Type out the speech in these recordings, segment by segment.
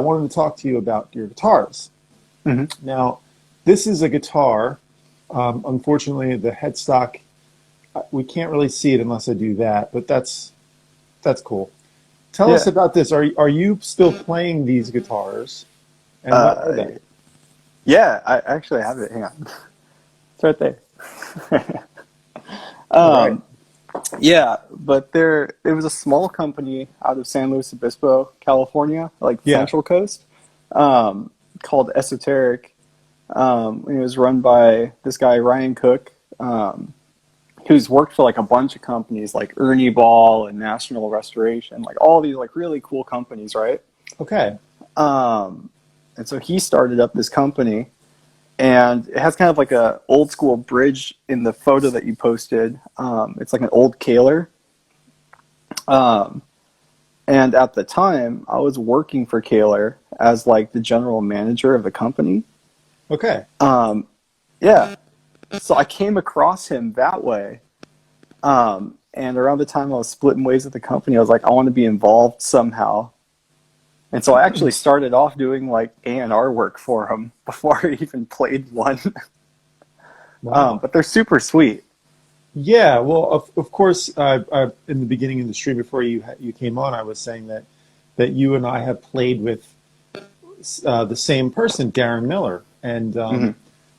I wanted to talk to you about your guitars. Mm-hmm. Now, this is a guitar. Unfortunately, the headstock, we can't really see it unless I do that, but that's cool. Tell us Yeah. about this. Are you still playing these guitars? And what are Uh, they? yeah, I actually have it. Hang on. It's right there. All right. Um, yeah, but it was a small company out of San Luis Obispo, California, like Yeah. Central Coast, called Esoteric. It was run by this guy, Ryan Cook, who's worked for like a bunch of companies like Ernie Ball and National Restoration, like all these like really cool companies, right? Okay. Um, and so he started up this company, and it has kind of like a old school bridge in the photo that you posted. It's like an old Kaler. Um, and at the time, I was working for Kaler as like the general manager of the company. Okay. Um, yeah, so I came across him that way. And around the time I was splitting ways with the company, I was like, I want to be involved somehow. And so I actually started off doing like A&R work for him before I even played one. Wow. But they're super sweet. Yeah. Well, of course, in the beginning of the stream before you came on, I was saying that you and I have played with the same person, Darren Miller, Hmm.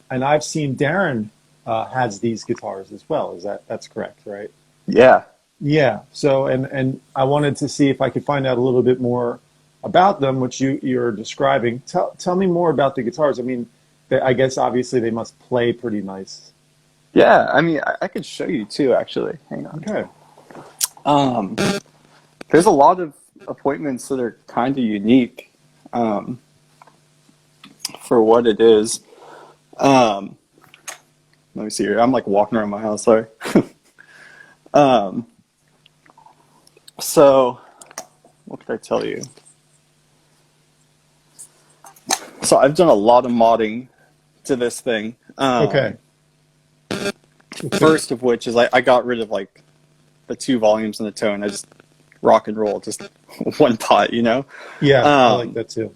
and I've seen Darren has these guitars as well. That's correct, right? Yeah. Yeah. So and I wanted to see if I could find out a little bit more about them, which you're describing. Tell me more about the guitars. I mean, I guess obviously they must play pretty nice. Yeah. I mean, I could show you too, actually. Hang on. Okay. Um, there's a lot of appointments that are kind of unique um, for what it is. Um, let me see here. I'm like walking around my house. Sorry. um, so, what could I tell you? So I've done a lot of modding to this thing. Okay. First of which is I got rid of like the two volumes and the tone. I just rock and roll, just one pot, you know. Yeah, I like Um, that too.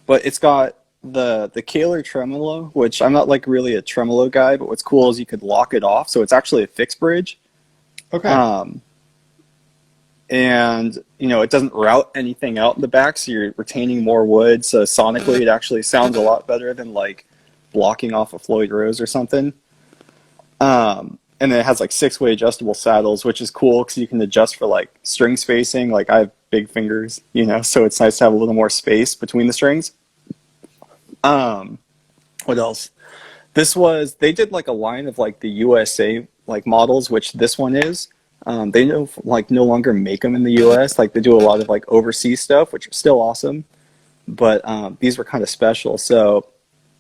but it's got the Kaler tremolo, which I'm not like really a tremolo guy, but what's cool is you could lock it off, so it's actually a fixed bridge. Okay. Um, and it doesn't route anything out in the back, so you're retaining more wood. So sonically, it actually sounds a lot better than like blocking off a Floyd Rose or something. And then it has like 6-way adjustable saddles, which is cool because you can adjust for like string spacing. Like I have big fingers, so it's nice to have a little more space between the strings. What else? They did like a line of like the USA like models, which this one is. They no longer make them in the US. Like they do a lot of like overseas stuff, which are still awesome. But these were kind of special. So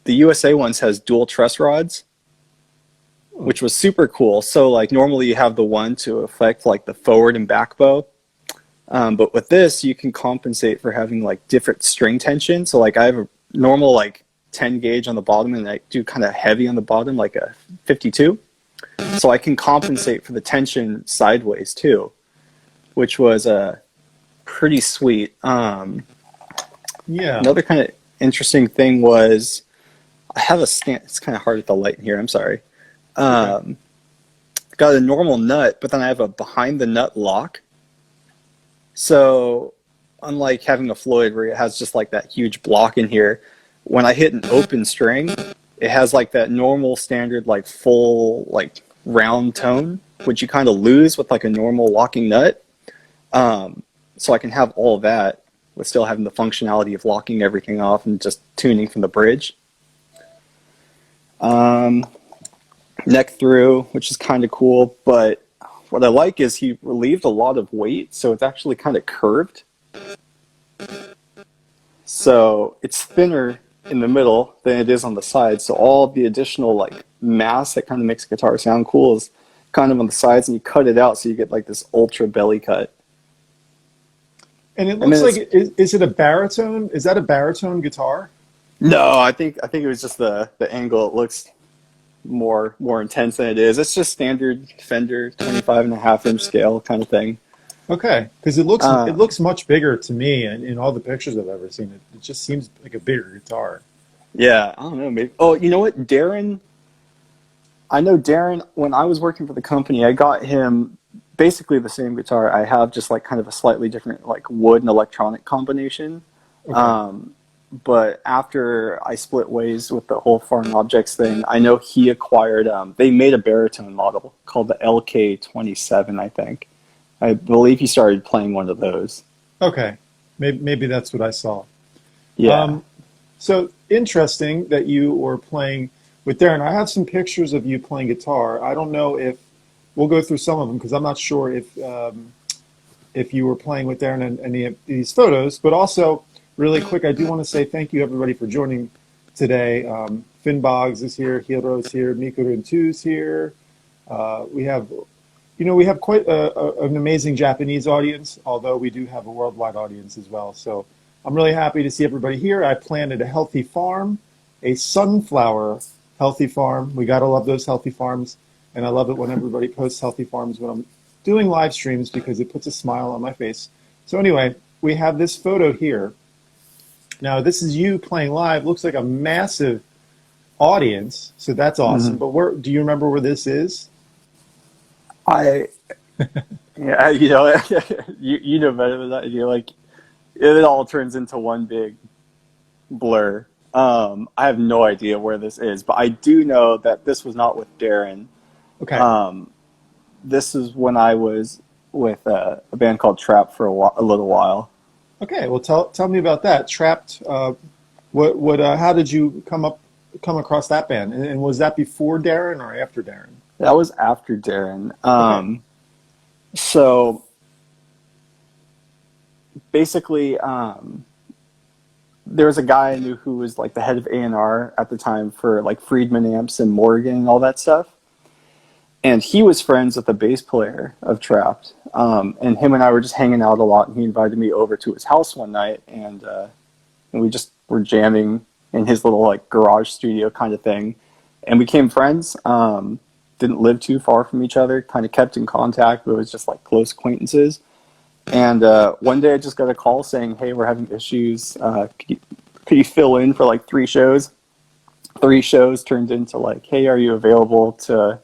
the USA ones has dual truss rods, which was super cool. So like normally you have the one to affect like the forward and back bow. But with this, you can compensate for having like different string tension. So like I have a normal like 10 gauge on the bottom, and I do kind of heavy on the bottom, like a 52. So I can compensate for the tension sideways too, which was pretty sweet. Yeah. Another kind of interesting thing was I have a stand. It's kind of hard with the light in here. I'm sorry. Okay. Got a normal nut, but then I have a behind the nut lock. So unlike having a Floyd where it has just like that huge block in here, when I hit an open string, it has like that normal standard like full like round tone, which you kind of lose with like a normal locking nut. So I can have all of that with still having the functionality of locking everything off and just tuning from the bridge. Neck through, which is kind of cool, but what I like is he relieved a lot of weight, so it's actually kind of curved. So it's thinner in the middle than it is on the side, so all the additional like mass that kind of makes a guitar sound cool is kind of on the sides, and you cut it out so you get like this ultra belly cut. And it And looks then like is it a baritone? Is that a baritone guitar? no, I think it was just the angle. It looks more intense than it is. It's just standard Fender 25.5 inch scale kind of thing. Okay, because it looks much bigger to me, and in all the pictures I've ever seen, it just seems like a bigger guitar. Yeah, I don't know, maybe. Oh, you know what? Darren, I know Darren, when I was working for the company, I got him basically the same guitar I have, just like kind of a slightly different like wood and electronic combination. Okay, Um, but after I split ways with the whole foreign objects thing, I know he acquired, they made a baritone model called the LK-27, I think. I believe he started playing one of those. okay, maybe that's what I saw. Yeah. Um, so interesting that you were playing with Darren. I have some pictures of you playing guitar. I don't know if we'll go through some of them because I'm not sure if you were playing with Darren in any of these photos. But also, really quick, I do want to say thank you everybody for joining today. Finn Boggs is here, Hiro's here, Miko Rentu's here. We have, we have quite an amazing Japanese audience, although we do have a worldwide audience as well. So I'm really happy to see everybody here. I planted a healthy farm, a sunflower healthy farm. We got to love those healthy farms. And I love it when everybody posts healthy farms when I'm doing live streams because it puts a smile on my face. So anyway, we have this photo here. Now, this is you playing live. Looks like a massive audience. So that's awesome. Mhm. But do you remember where this is? I, yeah, you know, you know better than that. You're like, it all turns into one big blur. I have no idea where this is, but I do know that this was not with Darren. Okay. Um, this is when I was with a band called Trap for a little while. Okay. Well, tell me about that. Trapped. How did you come across that band? And was that before Darren or after Darren? That was after Darren. Okay. So basically, there was a guy I knew who was like the head of A&R at the time for like Friedman Amps and Morgan and all that stuff. And he was friends with the bass player of Trapped. And him and I were just hanging out a lot, and he invited me over to his house one night, and we just were jamming in his little like garage studio kind of thing. And we became friends. Didn't live too far from each other, kind of kept in contact, but it was just like close acquaintances. And one day I just got a call saying, "Hey, we're having issues. Could you fill in for like 3 shows?" 3 shows turned into like, "Hey, are you available to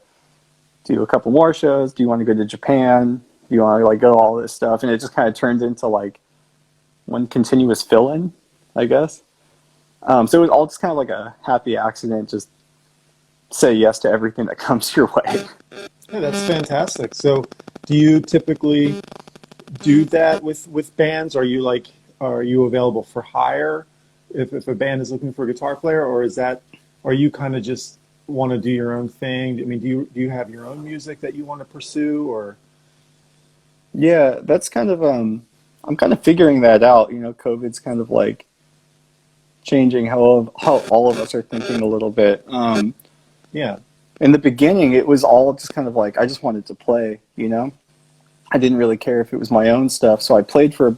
do a couple more shows? Do you want to go to Japan? Do you want to like go all this stuff?" And it just kind of turned into like one continuous fill-in, I guess. So it was all just kind of like a happy accident. Just say yes to everything that comes your way. Yeah, that's fantastic. So, do you typically do that with bands? Are you available for hire if a band is looking for a guitar player, or are you kind of just want to do your own thing? I mean, do you have your own music that you want to pursue, or? Yeah, that's kind of I'm kind of figuring that out. You know, COVID's kind of like changing how all of us are thinking a little bit. Yeah. In the beginning, it was all just kind of like I just wanted to play. You know, I didn't really care if it was my own stuff. So I played for a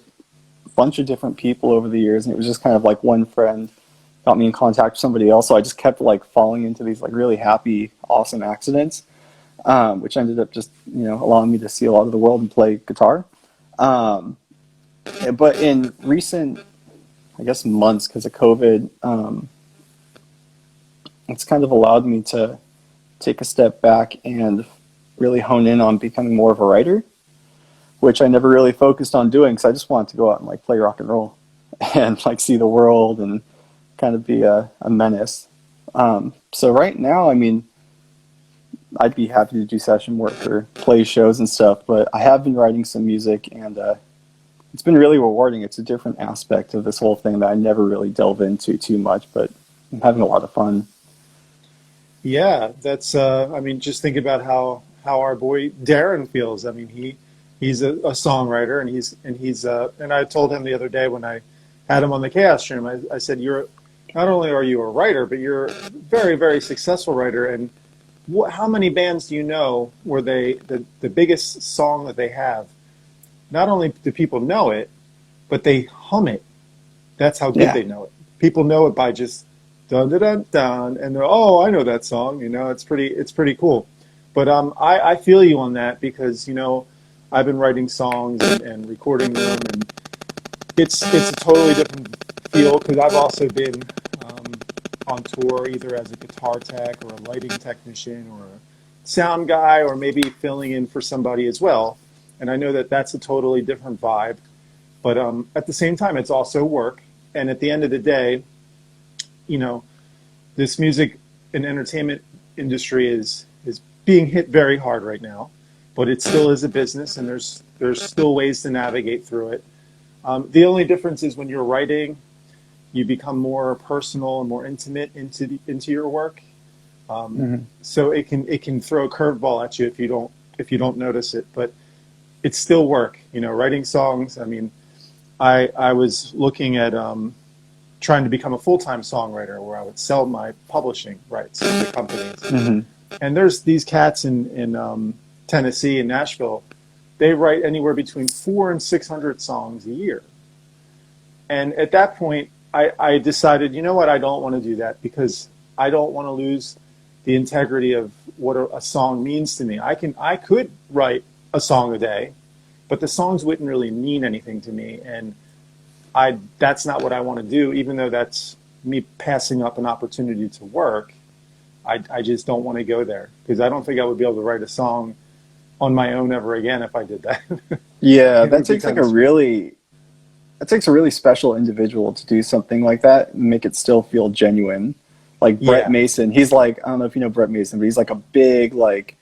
bunch of different people over the years, and it was just kind of like one friend got me in contact with somebody else. So I just kept like falling into these like really happy, awesome accidents, which ended up just allowing me to see a lot of the world and play guitar. Um, but in recent, I guess, months because of COVID, it's kind of allowed me to take a step back and really hone in on becoming more of a writer, which I never really focused on doing because I just wanted to go out and like play rock and roll and like see the world and kind of be a menace. So right now, I mean, I'd be happy to do session work or play shows and stuff, but I have been writing some music, and it's been really rewarding. It's a different aspect of this whole thing that I never really delve into too much, but I'm having a lot of fun. Yeah, that's. I mean, just think about how our boy Darren feels. I mean, he's a songwriter, and I told him the other day when I had him on the Chaos Stream. I said, "You're not only are you a writer, but you're a very, very successful writer. And how many bands do you know where the biggest song that they have? Not only do people know it, but they hum it. That's how good Yeah. they know it. People know it by just dun dun dun dun, and they're, oh, I know that song. It's pretty cool. But I feel you on that because I've been writing songs and recording them, and it's a totally different feel because I've also been um, on tour either as a guitar tech or a lighting technician or a sound guy or maybe filling in for somebody as well. And I know that that's a totally different vibe. But at the same time, it's also work. And at the end of the day, you know, this music and entertainment industry is being hit very hard right now. But it still is a business, and there's still ways to navigate through it. The only difference is when you're writing, you become more personal and more intimate into your work. So it can throw a curveball at you if you don't notice it. But it's still work. You know, writing songs. I mean, I was looking at trying to become a full-time songwriter where I would sell my publishing rights to companies. And there's these cats in Tennessee and Nashville. They write anywhere between 400 and 600 songs a year. And at that point, I decided, you know what, I don't want to do that because I don't want to lose the integrity of what a song means to me. I could write a song a day, but the songs wouldn't really mean anything to me. And that's not what I want to do, even though that's me passing up an opportunity to work. I just don't want to go there because I don't think I would be able to write a song on my own ever again if I did that. Yeah, that takes like that takes a really special individual to do something like that and make it still feel genuine. Like Brett Mason, he's like, I don't know if you know Brett Mason, but he's like a big like,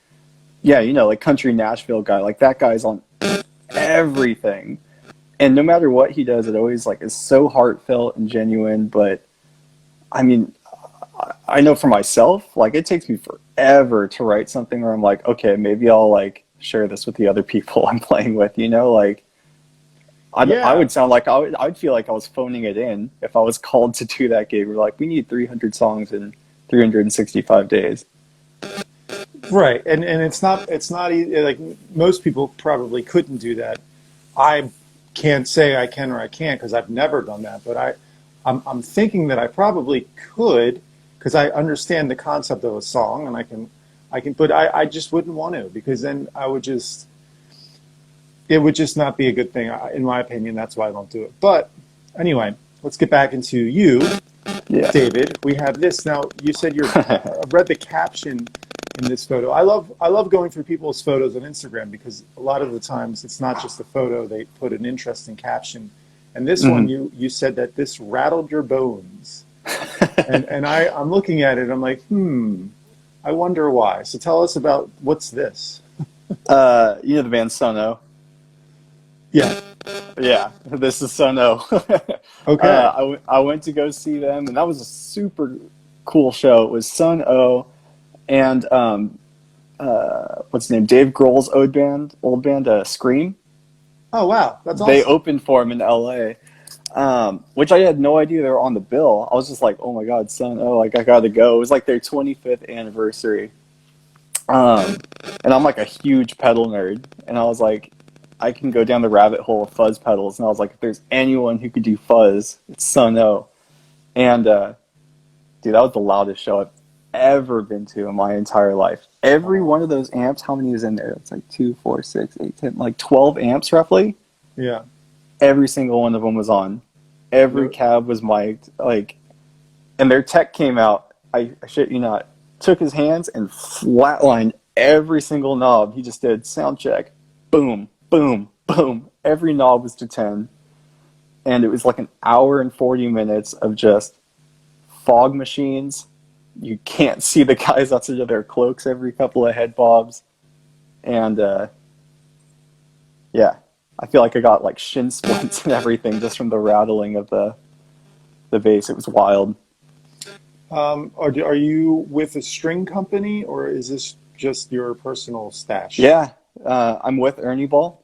yeah, you know, like country Nashville guy. Like that guy's on everything. And no matter what he does, it always like is so heartfelt and genuine. But I mean, I know for myself, like it takes me forever to write something where I'm like, okay, maybe I'll like share this with the other people I'm playing with, you know, like I would sound like I'd feel like I was phoning it in if I was called to do that gig. We're like, we need 300 songs in 365 days. Right. And it's not like most people probably couldn't do that. I can't say I can or I can't because I've never done that, but I'm thinking that I probably could because I understand the concept of a song and I can, but I just wouldn't want to because then it would just not be a good thing. In my opinion, that's why I don't do it. But anyway, let's get back into you, David. We have this now. You said I've read the caption in this photo. I love going through people's photos on Instagram because a lot of the times it's not just a photo, they put an interesting caption. And this one, you said that this rattled your bones. and I'm looking at it, I'm like, I wonder why. So tell us about what's this? You know the band Sono? Yeah. Yeah, this is Sono. Okay. I went to go see them, and that was a super cool show. It was Sono and what's his name? Dave Grohl's old band, Scream. Oh wow, that's awesome. They opened for him in L.A., which I had no idea they were on the bill. I was just like, oh my god, Sono, like I gotta go. It was like their 25th anniversary, and I'm like a huge pedal nerd, and I was like, I can go down the rabbit hole of fuzz pedals, and I was like, if there's anyone who could do fuzz, it's Sono. And dude, that was the loudest show I've ever been to in my entire life. Every one of those amps, how many is in there? It's like 2, 4, 6, 8, 10, like 12 amps roughly. Yeah. Every single one of them was on. Every cab was mic'd. Like, and their tech came out, I shit you not, took his hands and flatlined every single knob. He just did sound check. Boom, boom, boom. Every knob was to 10. And it was like an hour and 40 minutes of just fog machines. You can't see the guys outside of their cloaks every couple of head bobs. And yeah, I feel like I got like shin splints and everything just from the rattling of the bass. It was wild. Are you with a string company or is this just your personal stash? Yeah, I'm with Ernie Ball.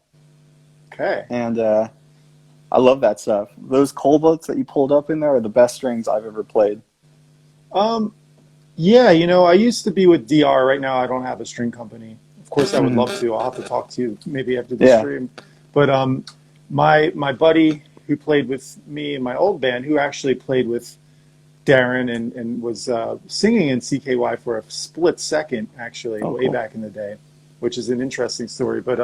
Okay. And I love that stuff. Those Colbooks that you pulled up in there are the best strings I've ever played. Yeah, you know, I used to be with DR. Right now I don't have a string company. Of course I would love to. I'll have to talk to you maybe after the stream. But my buddy who played with me in my old band, who actually played with Darren and was singing in CKY for a split second, actually, way back in the day, which is an interesting story. But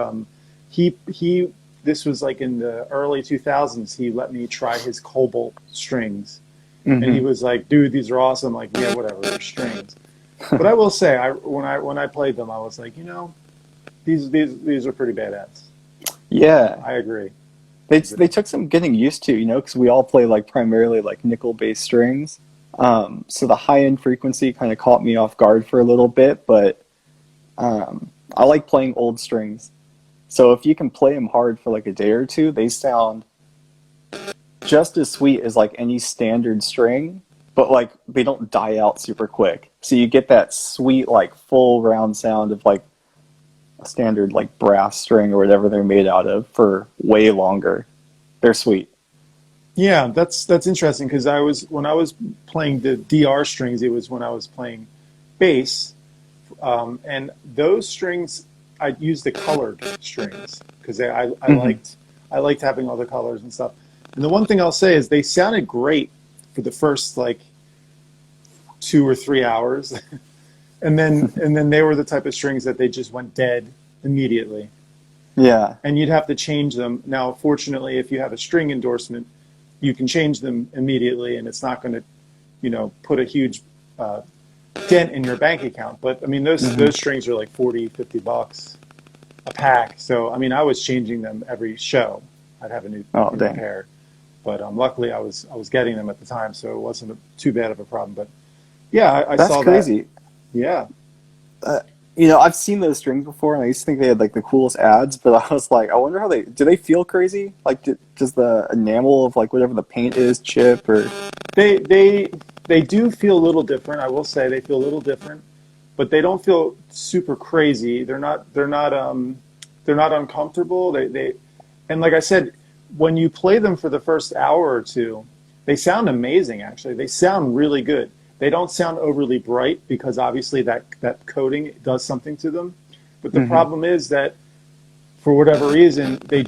he this was like in the early 2000s. He let me try his cobalt strings, and he was like, "Dude, these are awesome." Like, yeah, whatever, they're strings. But I will say, when I played them, I was like, these are pretty badass. Yeah. I agree. They took some getting used to, because we all play like primarily like nickel based strings. So the high end frequency kind of caught me off guard for a little bit, but I like playing old strings. So if you can play them hard for like a day or two, they sound just as sweet as like any standard string, but like they don't die out super quick. So you get that sweet like full round sound of like a standard like brass string or whatever they're made out of for way longer. They're sweet. Yeah, that's interesting because when I was playing the DR strings, it was when I was playing bass, and those strings I used the colored strings because I liked having all the colors and stuff. And the one thing I'll say is they sounded great for the first like 2 or 3 hours, and then they were the type of strings that they just went dead immediately. Yeah. And you'd have to change them. Now, fortunately, if you have a string endorsement, you can change them immediately, and it's not going to, put a huge dent in your bank account. But I mean, those strings are like $40-$50 a pack. So I mean, I was changing them every show. I'd have a new pair. But luckily, I was getting them at the time, so it wasn't too bad of a problem. But yeah, I saw that. That's crazy. Yeah. I've seen those strings before, and I used to think they had like the coolest ads, but I was like, I wonder how do they feel crazy? Like, does the enamel of like whatever the paint is chip or? They do feel a little different. I will say they feel a little different, but they don't feel super crazy. They're not uncomfortable. And like I said, when you play them for the first hour or two, they sound amazing. Actually, they sound really good. They don't sound overly bright because obviously that coating does something to them. But the problem is that for whatever reason, they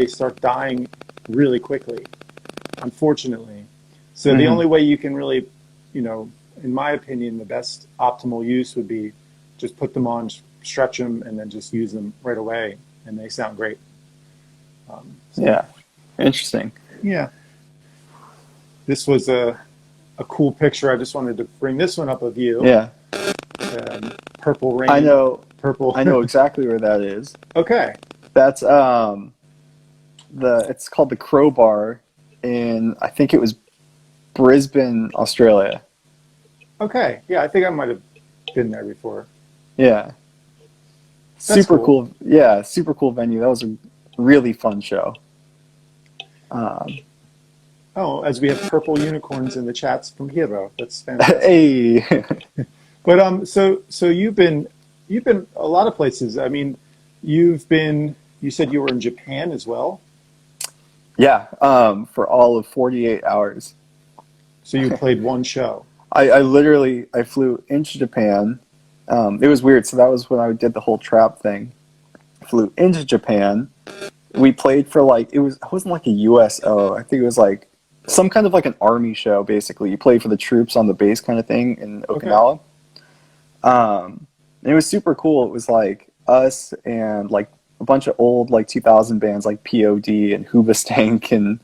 start dying really quickly, unfortunately. So the only way you can really, in my opinion, the best optimal use would be just put them on, stretch them, and then just use them right away, and they sound great. Yeah, interesting. Yeah, this was a cool picture. I just wanted to bring this one up of you. Yeah. Purple Rain. I know. Purple. I know exactly where that is. Okay. That's it's called the Crowbar in, I think it was Brisbane, Australia. Okay. Yeah, I think I might have been there before. Yeah. That's super cool. Yeah, super cool venue. That was a really fun show. As we have purple unicorns in the chats from Hero. That's fantastic. Hey. But so you've been a lot of places. I mean, you said you were in Japan as well? Yeah, for all of 48 hours. So you played one show. I flew into Japan. It was weird. So that was when I did the whole trap thing. Flew into Japan. We played for it wasn't like a USO. I think it was like some kind of like an army show, basically. You played for the troops on the base kind of thing in Okinawa. And it was super cool. It was like us and like a bunch of old like 2000 bands like POD and Hoobastank and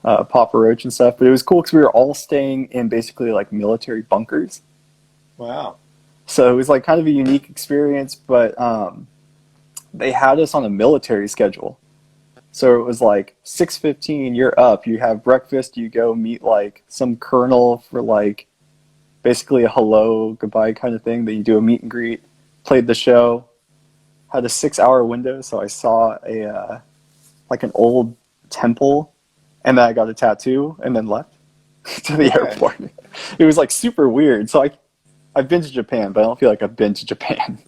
Papa Roach and stuff. But it was cool because we were all staying in basically like military bunkers. Wow. So it was like kind of a unique experience, but they had us on a military schedule. So it was like 6:15, you're up, you have breakfast, you go meet like some colonel for like basically a hello, goodbye kind of thing. Then you do a meet and greet, played the show, had a 6-hour window. So I saw like an old temple, and then I got a tattoo and then left to the airport. It was like super weird. So I've been to Japan, but I don't feel like I've been to Japan.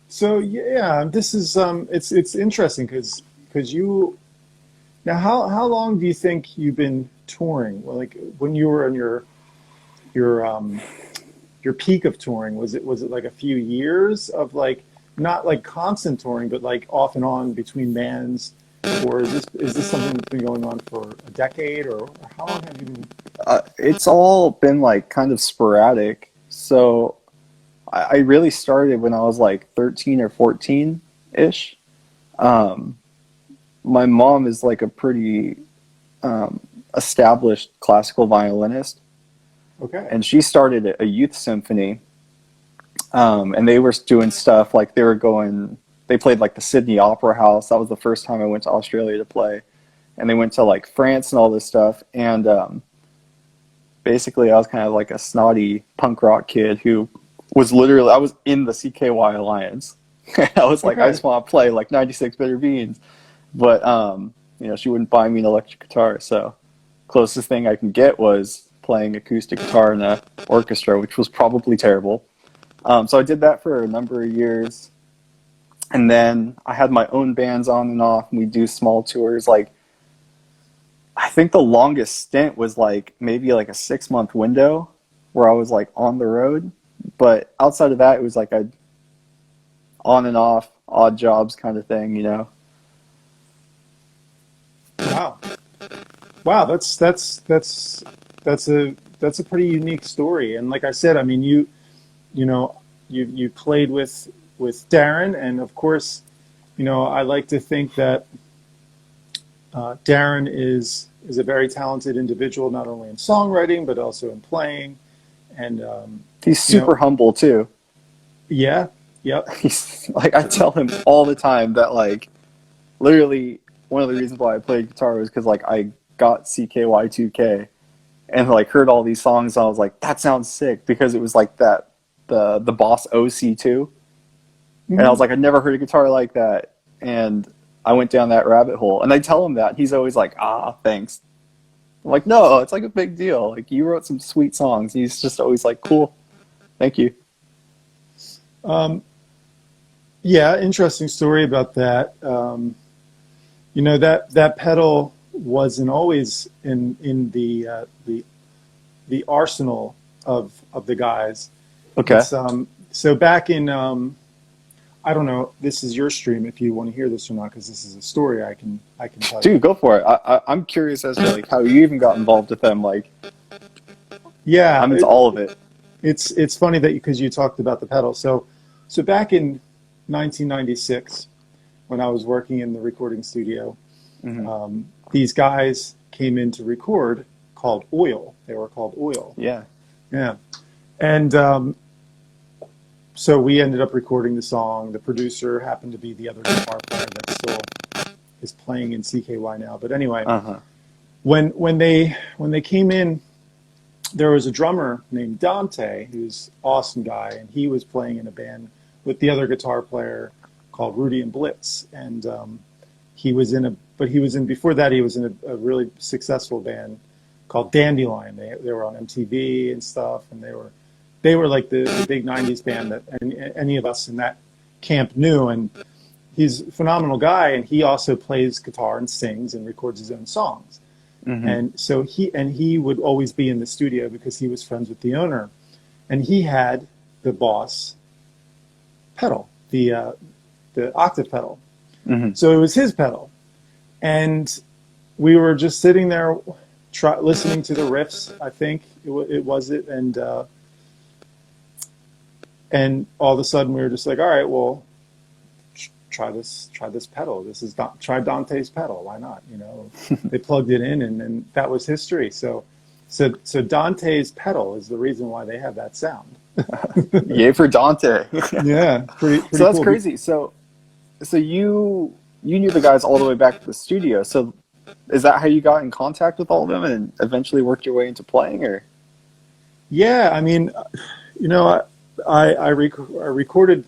So yeah, this is it's interesting because you now how long do you think you've been touring? Well, like when you were in your peak of touring, was it like a few years of like not like constant touring, but like off and on between bands, or is this something that's been going on for a decade, or how long have you been? It's all been like kind of sporadic. So I really started when I was like 13 or 14 ish. My mom is like a pretty established classical violinist, Okay. and she started a youth symphony. And they were doing stuff like they played like the Sydney Opera House. That was the first time I went to Australia to play. And they went to like France and all this stuff. And basically, I was kind of like a snotty punk rock kid who was literally, I was in the CKY Alliance. I was like, I Okay. just want to play like 96 Bitter Beans. But, she wouldn't buy me an electric guitar. So closest thing I can get was playing acoustic guitar in an orchestra, which was probably terrible. So I did that for a number of years. And then I had my own bands on and off, and we do small tours. Like, I think the longest stint was like maybe like a 6-month window where I was like on the road. But outside of that, it was like a on and off, odd jobs kind of thing, you know? Wow. Wow. That's a pretty unique story. And like I said, I mean, you played with Darren, and of course, I like to think that Darren is a very talented individual, not only in songwriting but also in playing. And He's you know, super humble too. yeah, yep, He's like, I tell him all the time that like literally one of the reasons why I played guitar was because like I got CKY2K and like heard all these songs and I was like, that sounds sick, because it was like that the Boss OC2. And I was like, I'd never heard a guitar like that. And I went down that rabbit hole. And I tell him that. He's always like, thanks. I'm like, no, it's like a big deal. Like, you wrote some sweet songs. He's just always like, cool. Thank you. yeah. Interesting story about that. That pedal wasn't always in the arsenal of the guys. Okay. It's so back in I don't know. This is your stream if you want to hear this or not, because this is a story I can tell you. Dude, go for it. I'm curious as to like how you even got involved with them. Like, Yeah, I'm into all of it. it's funny that because you talked about the pedal. So back in 1996, when I was working in the recording studio, these guys came in to record called Oil. They were called Oil. Yeah. Yeah, and so we ended up recording the song. The producer happened to be the other guitar player that still is playing in CKY now. But anyway, Uh-huh. when they came in, there was a drummer named Dante, who's an awesome guy, and he was playing in a band with the other guitar player called Rudy and Blitz. And he was in before that he was in a really successful band called Dandelion. They were on MTV and stuff, and they were like the big '90s band that any of us in that camp knew. And he's a phenomenal guy, and he also plays guitar and sings and records his own songs. And so he would always be in the studio because he was friends with the owner, and he had the Boss pedal, the octave pedal. So it was his pedal, and we were just sitting there listening to the riffs. I think it was it, and all of a sudden we were just like, all right, well, try this pedal. Try Dante's pedal. Why not? They plugged it in, and that was history. So Dante's pedal is the reason why they have that sound. Yay for Dante. Yeah, pretty So that's cool. crazy. So you knew the guys all the way back to the studio. So is that how you got in contact with all of them and eventually worked your way into playing, or? Yeah, I mean, I recorded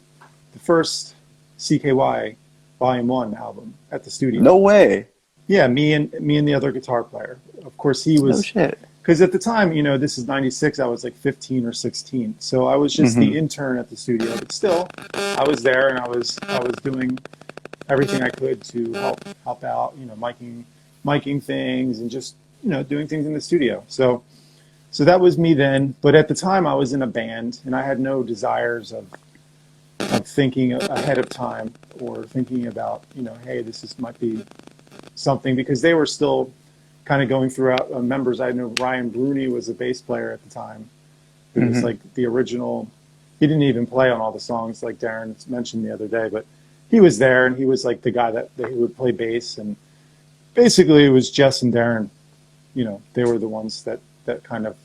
the first CKY Volume 1 album at the studio. No way. Yeah, me and the other guitar player. Of course, he was. No shit. Because at the time, this is '96. I was like 15 or 16, so I was just the intern at the studio. But still, I was there, and I was doing everything I could to help out. Miking things, and just doing things in the studio. So that was me then. But at the time, I was in a band, and I had no desires of thinking ahead of time or thinking about hey, might be something, because they were still kind of going throughout members. I know Ryan Bruni was a bass player at the time, who was like the original. He didn't even play on all the songs like Darren mentioned the other day, but he was there, and he was like the guy that he would play bass, and basically it was Jess and Darren. You know, they were the ones that kind of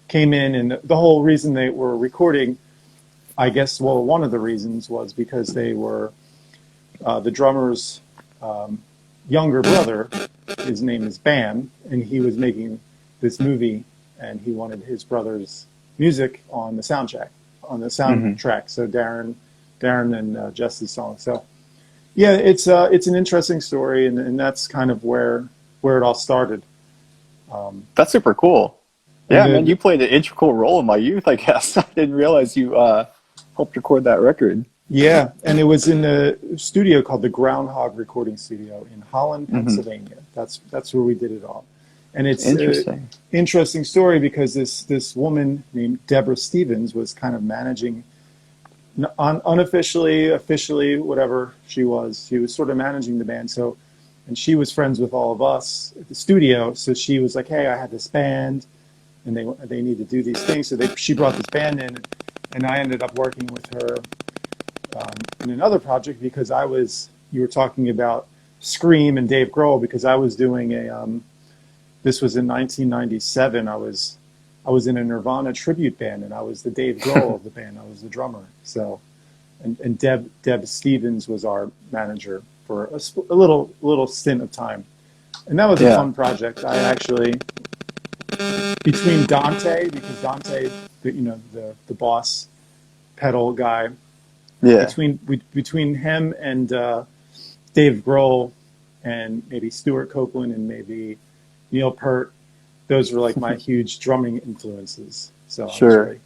came in, and the whole reason they were recording, I guess, well, one of the reasons was because they were the drummer's younger brother. His name is Bam, and he was making this movie, and he wanted his brother's music on the soundtrack. So Darren and Jess's song. So yeah, it's an interesting story, and that's kind of where it all started. That's super cool. Yeah, then, man, you played an integral role in my youth, I guess. I didn't realize you helped record that record. Yeah, and it was in a studio called the Groundhog Recording Studio in Holland, Pennsylvania. That's where we did it all. And it's an interesting story because this woman named Deborah Stevens was kind of managing, unofficially, officially, whatever she was sort of managing the band. So, and she was friends with all of us at the studio. So she was like, hey, I had this band, and they need to do these things. So she brought this band in, and I ended up working with her in another project because you were talking about Scream and Dave Grohl, because I was doing this was in 1997. I was in a Nirvana tribute band, and I was the Dave Grohl of the band. I was the drummer. So, and Deb Stevens was our manager for a little stint of time, and that was a fun project. I actually, between Dante, because Dante, the boss pedal guy, between him and Dave Grohl and maybe Stuart Copeland and maybe Neil Peart, those were like my huge drumming influences. So I was really,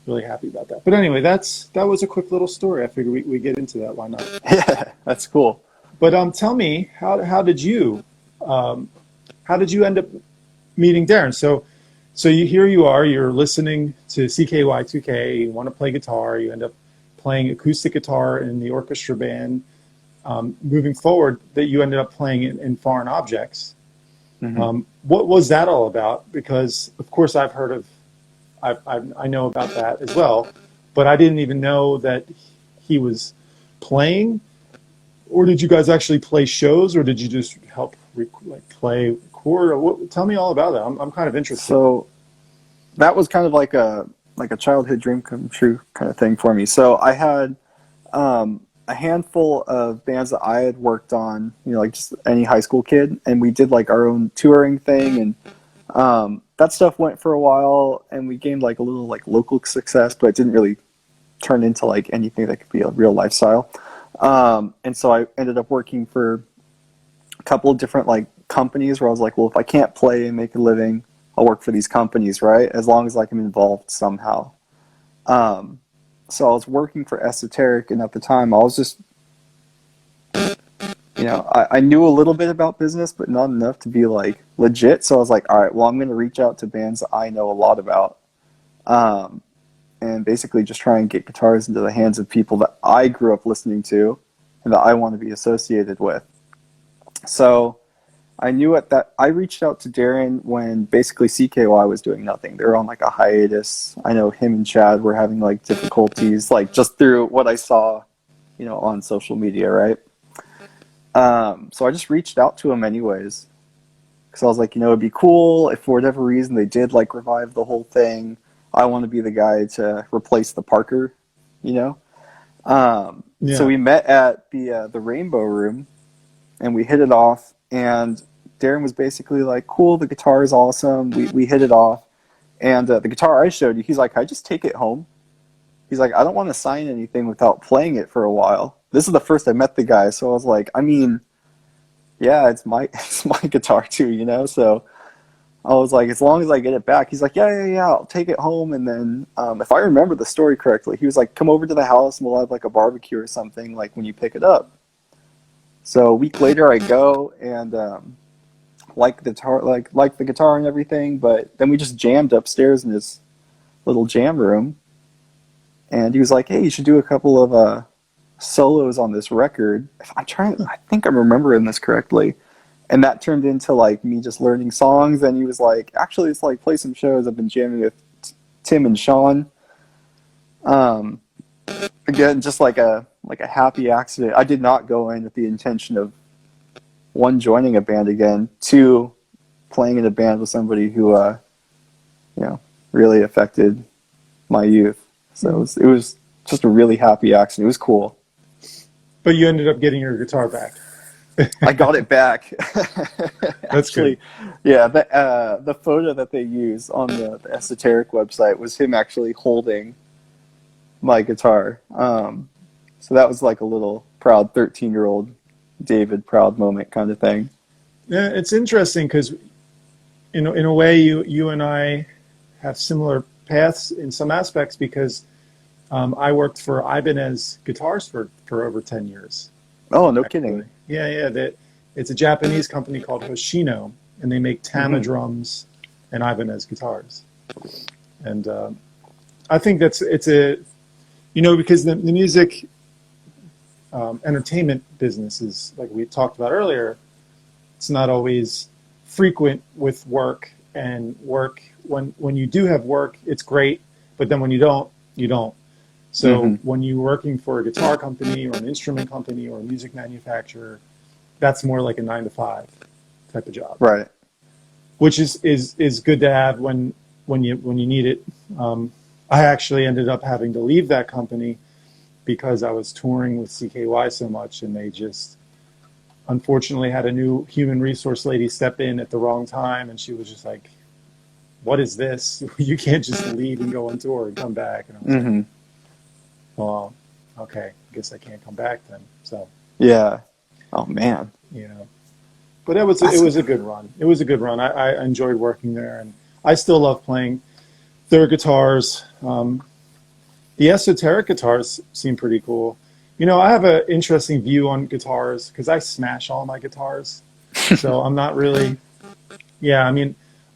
really happy about that. But anyway, that was a quick little story. I figured we get into that. Why not? Yeah, that's cool. But tell me, how did you end up meeting Darren? So here you are, you're listening to CKY2K, you want to play guitar, you end up playing acoustic guitar in the orchestra band. Moving forward, that you ended up playing in Foreign Objects. What was that all about? Because of course I know about that as well, but I didn't even know that he was playing. Or did you guys actually play shows, or did you just help play, record? Tell me all about that. I'm kind of interested. So that was kind of like a childhood dream come true kind of thing for me. So I had a handful of bands that I had worked on, like just any high school kid, and we did like our own touring thing, and that stuff went for a while, and we gained like a little like local success, but it didn't really turn into like anything that could be a real lifestyle. And so I ended up working for a couple of different like companies where I was like, well, if I can't play and make a living, I'll work for these companies, right? As long as like I'm involved somehow. So I was working for Esoteric, and at the time I was just, I knew a little bit about business, but not enough to be like legit. So I was like, all right, well, I'm going to reach out to bands that I know a lot about. And basically just try and get guitars into the hands of people that I grew up listening to and that I want to be associated with. So I knew I reached out to Darren when basically CKY was doing nothing. They were on like a hiatus. I know him and Chad were having like difficulties, like just through what I saw, on social media, right? So I just reached out to him anyways, because I was like, it'd be cool if for whatever reason they did like revive the whole thing. I want to be the guy to replace the Parker, So we met at the Rainbow Room, and we hit it off. And Darren was basically like, cool, the guitar is awesome. We hit it off. And the guitar I showed you, he's like, I just take it home. He's like, I don't want to sign anything without playing it for a while. This is the first I met the guy. So I was like, yeah, it's my guitar too, So I was like, as long as I get it back. He's like, yeah, I'll take it home. And then if I remember the story correctly, he was like, come over to the house and we'll have like a barbecue or something like when you pick it up. So a week later I go and like the guitar and everything, but then we just jammed upstairs in this little jam room. And he was like, hey, you should do a couple of solos on this record. I think I'm remembering this correctly. And that turned into like me just learning songs. And he was like, actually, it's like play some shows. I've been jamming with Tim and Sean. Again, just like a like a happy accident. I did not go in with the intention of, one, joining a band again, two, playing in a band with somebody who really affected my youth. So it was just a really happy accident. It was cool. But you ended up getting your guitar back. I got it back. That's Actually, good. yeah. The photo that they use on the Esoteric website was him actually holding my guitar. So that was like a little proud 13-year-old David proud moment kind of thing. Yeah, it's interesting because in a way you and I have similar paths in some aspects because I worked for Ibanez Guitars for over 10 years. Oh, no Actually. kidding. Yeah. It's a Japanese company called Hoshino, and they make Tama drums and Ibanez guitars. And I think it's a, because the music entertainment business is, like we talked about earlier, it's not always frequent with work, and work, when you do have work, it's great, but then when you don't, you don't. So when you're working for a guitar company or an instrument company or a music manufacturer, that's more like a 9-to-5 type of job, Right. which is good to have when you need it. I actually ended up having to leave that company because I was touring with CKY so much, and they just unfortunately had a new human resource lady step in at the wrong time, and she was just like, "What is this? You can't just leave and go on tour and come back." And I was like, "Well, okay, I guess I can't come back then." So Yeah. Oh man. But it was a good run. It was a good run. I enjoyed working there, and I still love playing their guitars. The Esoteric guitars seem pretty cool. I have an interesting view on guitars because I smash all my guitars. So I'm not really, I mean,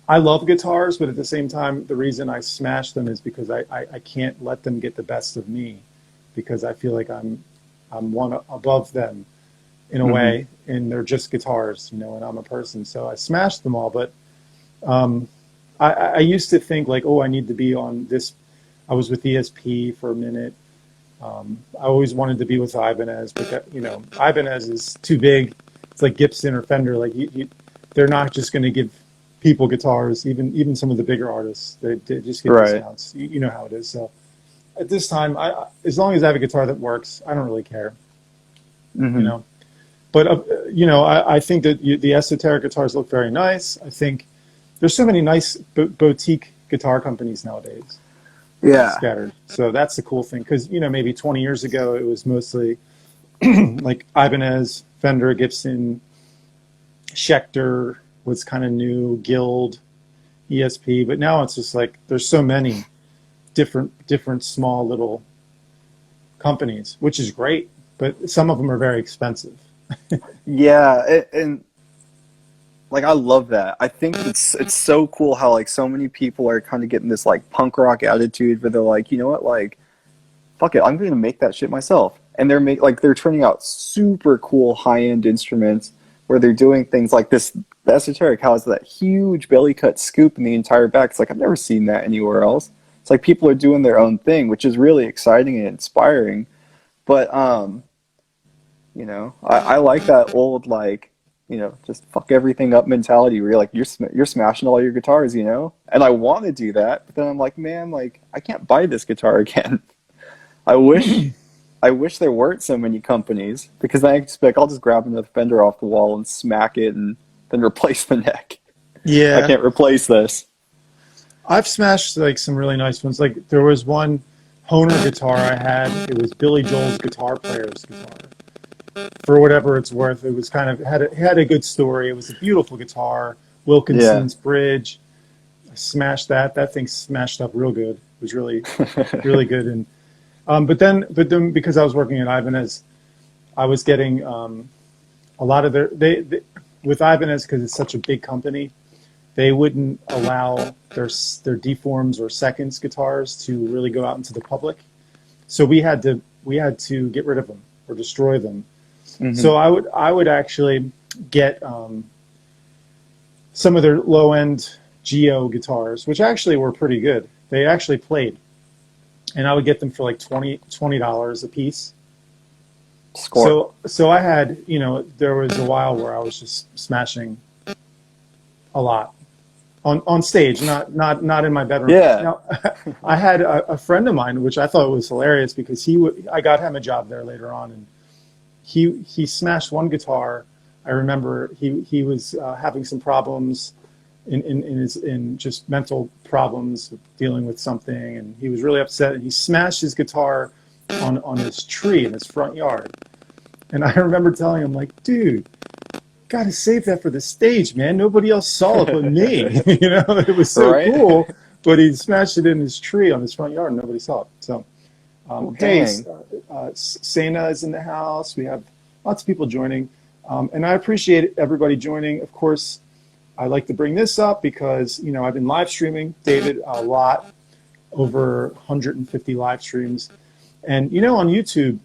I love guitars, but at the same time, the reason I smash them is because I can't let them get the best of me, because I feel like I'm one above them in a way, and they're just guitars, and I'm a person. So I smash them all, but I used to think like, oh, I need to be on this. I was with ESP for a minute. I always wanted to be with Ibanez, but Ibanez is too big. It's like Gibson or Fender. Like they're not just going to give people guitars. Even some of the bigger artists, they just get discounts. You know how it is. So at this time, as long as I have a guitar that works, I don't really care. But I think that the Esoteric guitars look very nice. I think there's so many nice boutique guitar companies nowadays. Yeah. Scattered. So that's the cool thing, because maybe 20 years ago it was mostly like Ibanez, Fender, Gibson, Schecter was kind of new, Guild, ESP, but now it's just like there's so many different small little companies, which is great, but some of them are very expensive. Yeah, and like I love that. I think it's so cool how like so many people are kind of getting this like punk rock attitude where they're like, you know what, like fuck it, I'm going to make that shit myself. And they're turning out super cool high-end instruments where they're doing things like this. The Esoteric has that huge belly cut scoop in the entire back. It's like I've never seen that anywhere else. It's like people are doing their own thing, which is really exciting and inspiring. But I like that old like, just fuck everything up mentality where you're like, you're smashing all your guitars, and I want to do that, but then I'm like, man, like I can't buy this guitar again. I wish there weren't so many companies, because then I could just be like, I'll just grab another Fender off the wall and smack it and then replace the neck. Yeah. I can't replace this. I've smashed like some really nice ones. Like there was one Hohner guitar I had. It was Billy Joel's guitar player's guitar. For whatever it's worth, it was kind of had a good story. It was a beautiful guitar, Wilkinson's bridge. I smashed that. That thing smashed up real good. It was really, really good. And but then because I was working at Ibanez, I was getting a lot of with Ibanez, because it's such a big company, they wouldn't allow their deforms or seconds guitars to really go out into the public. So we had to get rid of them or destroy them. So I would actually get some of their low end Geo guitars, which actually were pretty good. They actually played, and I would get them for like $20 a piece. Score. So I had, there was a while where I was just smashing a lot on stage, not in my bedroom. Yeah. Now, I had a friend of mine, which I thought was hilarious because I got him a job there later on, and he smashed one guitar. I remember he was having some problems in just mental problems, dealing with something, and he was really upset, and he smashed his guitar on his tree in his front yard. And I remember telling him, like, dude, gotta save that for the stage, man. Nobody else saw it but me. It was so Right? cool. But he smashed it in his tree on his front yard, and nobody saw it. So, Well, hey, dang. Sena is in the house. We have lots of people joining, and I appreciate everybody joining. Of course, I like to bring this up because I've been live streaming, David, a lot, over 150 live streams, and on YouTube,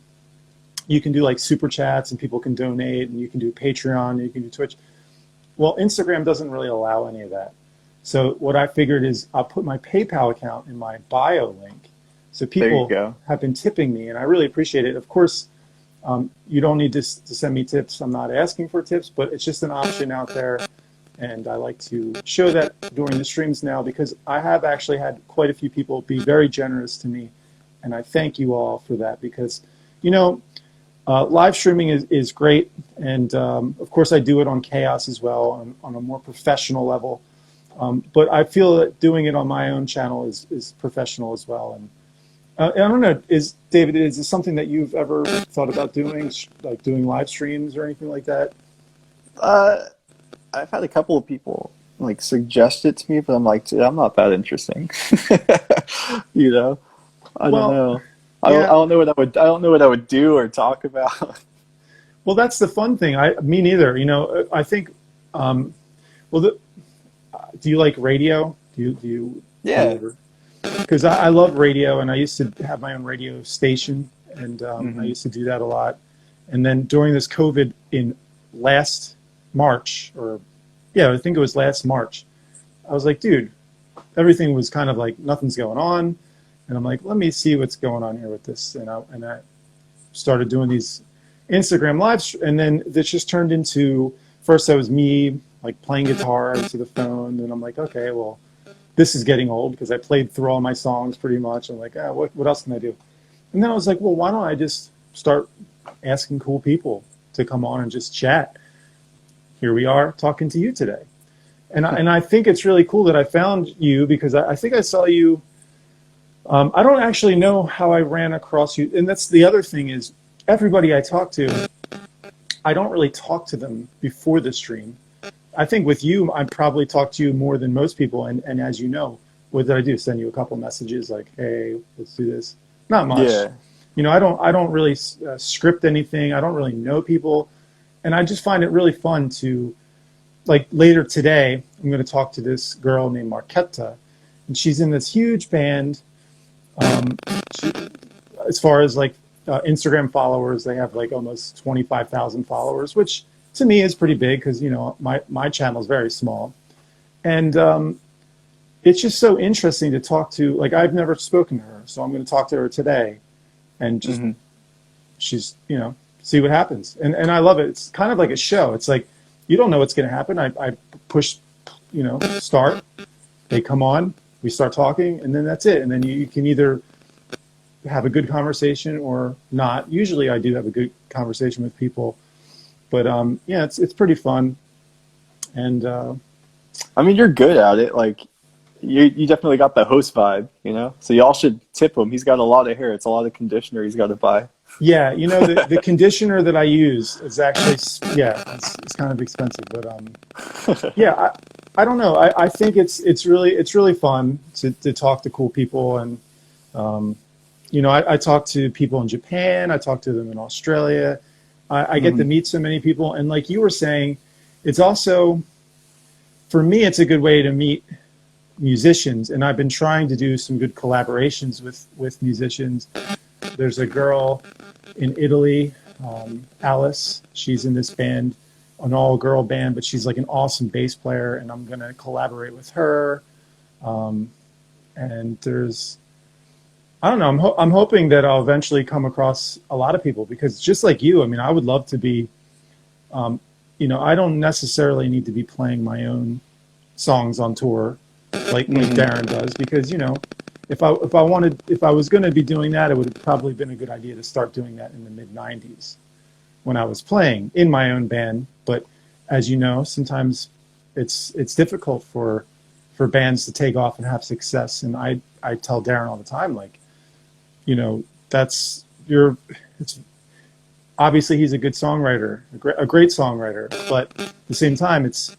you can do like super chats and people can donate, and you can do Patreon, and you can do Twitch. Well, Instagram doesn't really allow any of that. So what I figured is I'll put my PayPal account in my bio link. So There you people go. have been tipping me, and I really appreciate it. Of course, you don't need to send me tips. I'm not asking for tips, but it's just an option out there. And I like to show that during the streams now because I have actually had quite a few people be very generous to me. And I thank you all for that because, live streaming is great, and of course I do it on Chaos as well on a more professional level. But I feel that doing it on my own channel is professional as well. And I don't know, David, is this something that you've ever thought about doing, like doing live streams or anything like that? Uh, I've had a couple of people like suggest it to me, but I'm like, dude, I'm not that interesting. you know, I don't Well, know. I yeah. don't know what I don't know what I would do or talk about. Well, that's the fun thing. Me neither. I think. Um, well, do you like radio? Do you Yeah. ever? Because I love radio, and I used to have my own radio station, and I hmm used to do that a lot. And then during this COVID in last March, or yeah, I think it was last March, I was like, dude, everything was kind of like nothing's going on, and I'm like, let me see what's going on here with this, and I started doing these Instagram lives, and then this just turned into first that was me like playing guitar to the phone, and I'm like, okay, well, this is getting old because I played through all my songs pretty much. I'm like, what else can I do? And then I was like, well, why don't I just start asking cool people to come on and just chat? Here we are talking to you today. And I think it's really cool that I found you because I think I saw you. I don't actually know how I ran across you. And that's the other thing is everybody I talk to, I don't really talk to them before the stream. I think with you, I probably talk to you more than most people. And as you know, what did I do? Send you a couple messages like, hey, let's do this. Not much. Yeah. I don't really script anything. I don't really know people. And I just find it really fun to, like later today, I'm going to talk to this girl named Marquetta. And she's in this huge band. Um, she, as far as like Instagram followers, they have like almost 25,000 followers, which to me is pretty big because my channel is very small, and it's just so interesting to talk to. Like I've never spoken to her, so I'm going to talk to her today, and just hmm she's see what happens, and I love it. It's kind of like a show. It's like you don't know what's going to happen. I push start, they come on, we start talking, and then that's it. And then you can either have a good conversation or not. Usually I do have a good conversation with people. But yeah, it's pretty fun, and I mean, you're good at it. Like, you definitely got the host vibe, you know. So y'all should tip him. He's got a lot of hair. It's a lot of conditioner he's got to buy. yeah, the conditioner that I use is actually it's kind of expensive, but yeah, I don't know. I think it's really fun to talk to cool people, and I talk to people in Japan. I talk to them in Australia. I get to hmm meet so many people, and like you were saying, it's also for me it's a good way to meet musicians, and I've been trying to do some good collaborations with musicians. There's a girl in Italy, Alice. She's in this band, an all-girl band, but she's like an awesome bass player, and I'm gonna collaborate with her. And there's I don't know. I'm hoping that I'll eventually come across a lot of people because just like you, I mean, I would love to be, um, I don't necessarily need to be playing my own songs on tour like Hmm. Darren does because if I was going to be doing that, it would have probably been a good idea to start doing that in the mid '90s when I was playing in my own band. But as you know, sometimes it's difficult for bands to take off and have success. And I tell Darren all the time, like, that's you're. It's obviously he's a good songwriter, a great songwriter, but at the same time, it's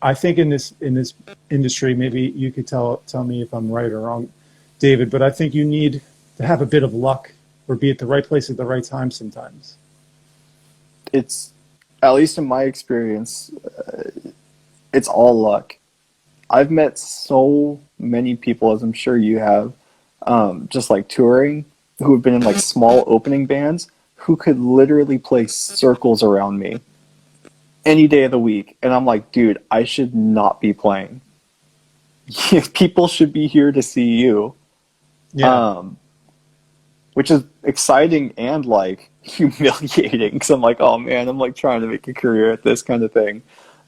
I think in this industry, maybe you could tell me if I'm right or wrong, David, but I think you need to have a bit of luck or be at the right place at the right time sometimes. It's, at least in my experience, it's all luck. I've met so many people, as I'm sure you have, just like touring, who have been in like small opening bands who could literally play circles around me any day of the week. And I'm like, dude, I should not be playing. People should be here to see you. Yeah. Um, which is exciting and like humiliating because I'm like, oh man, I'm like trying to make a career at this kind of thing.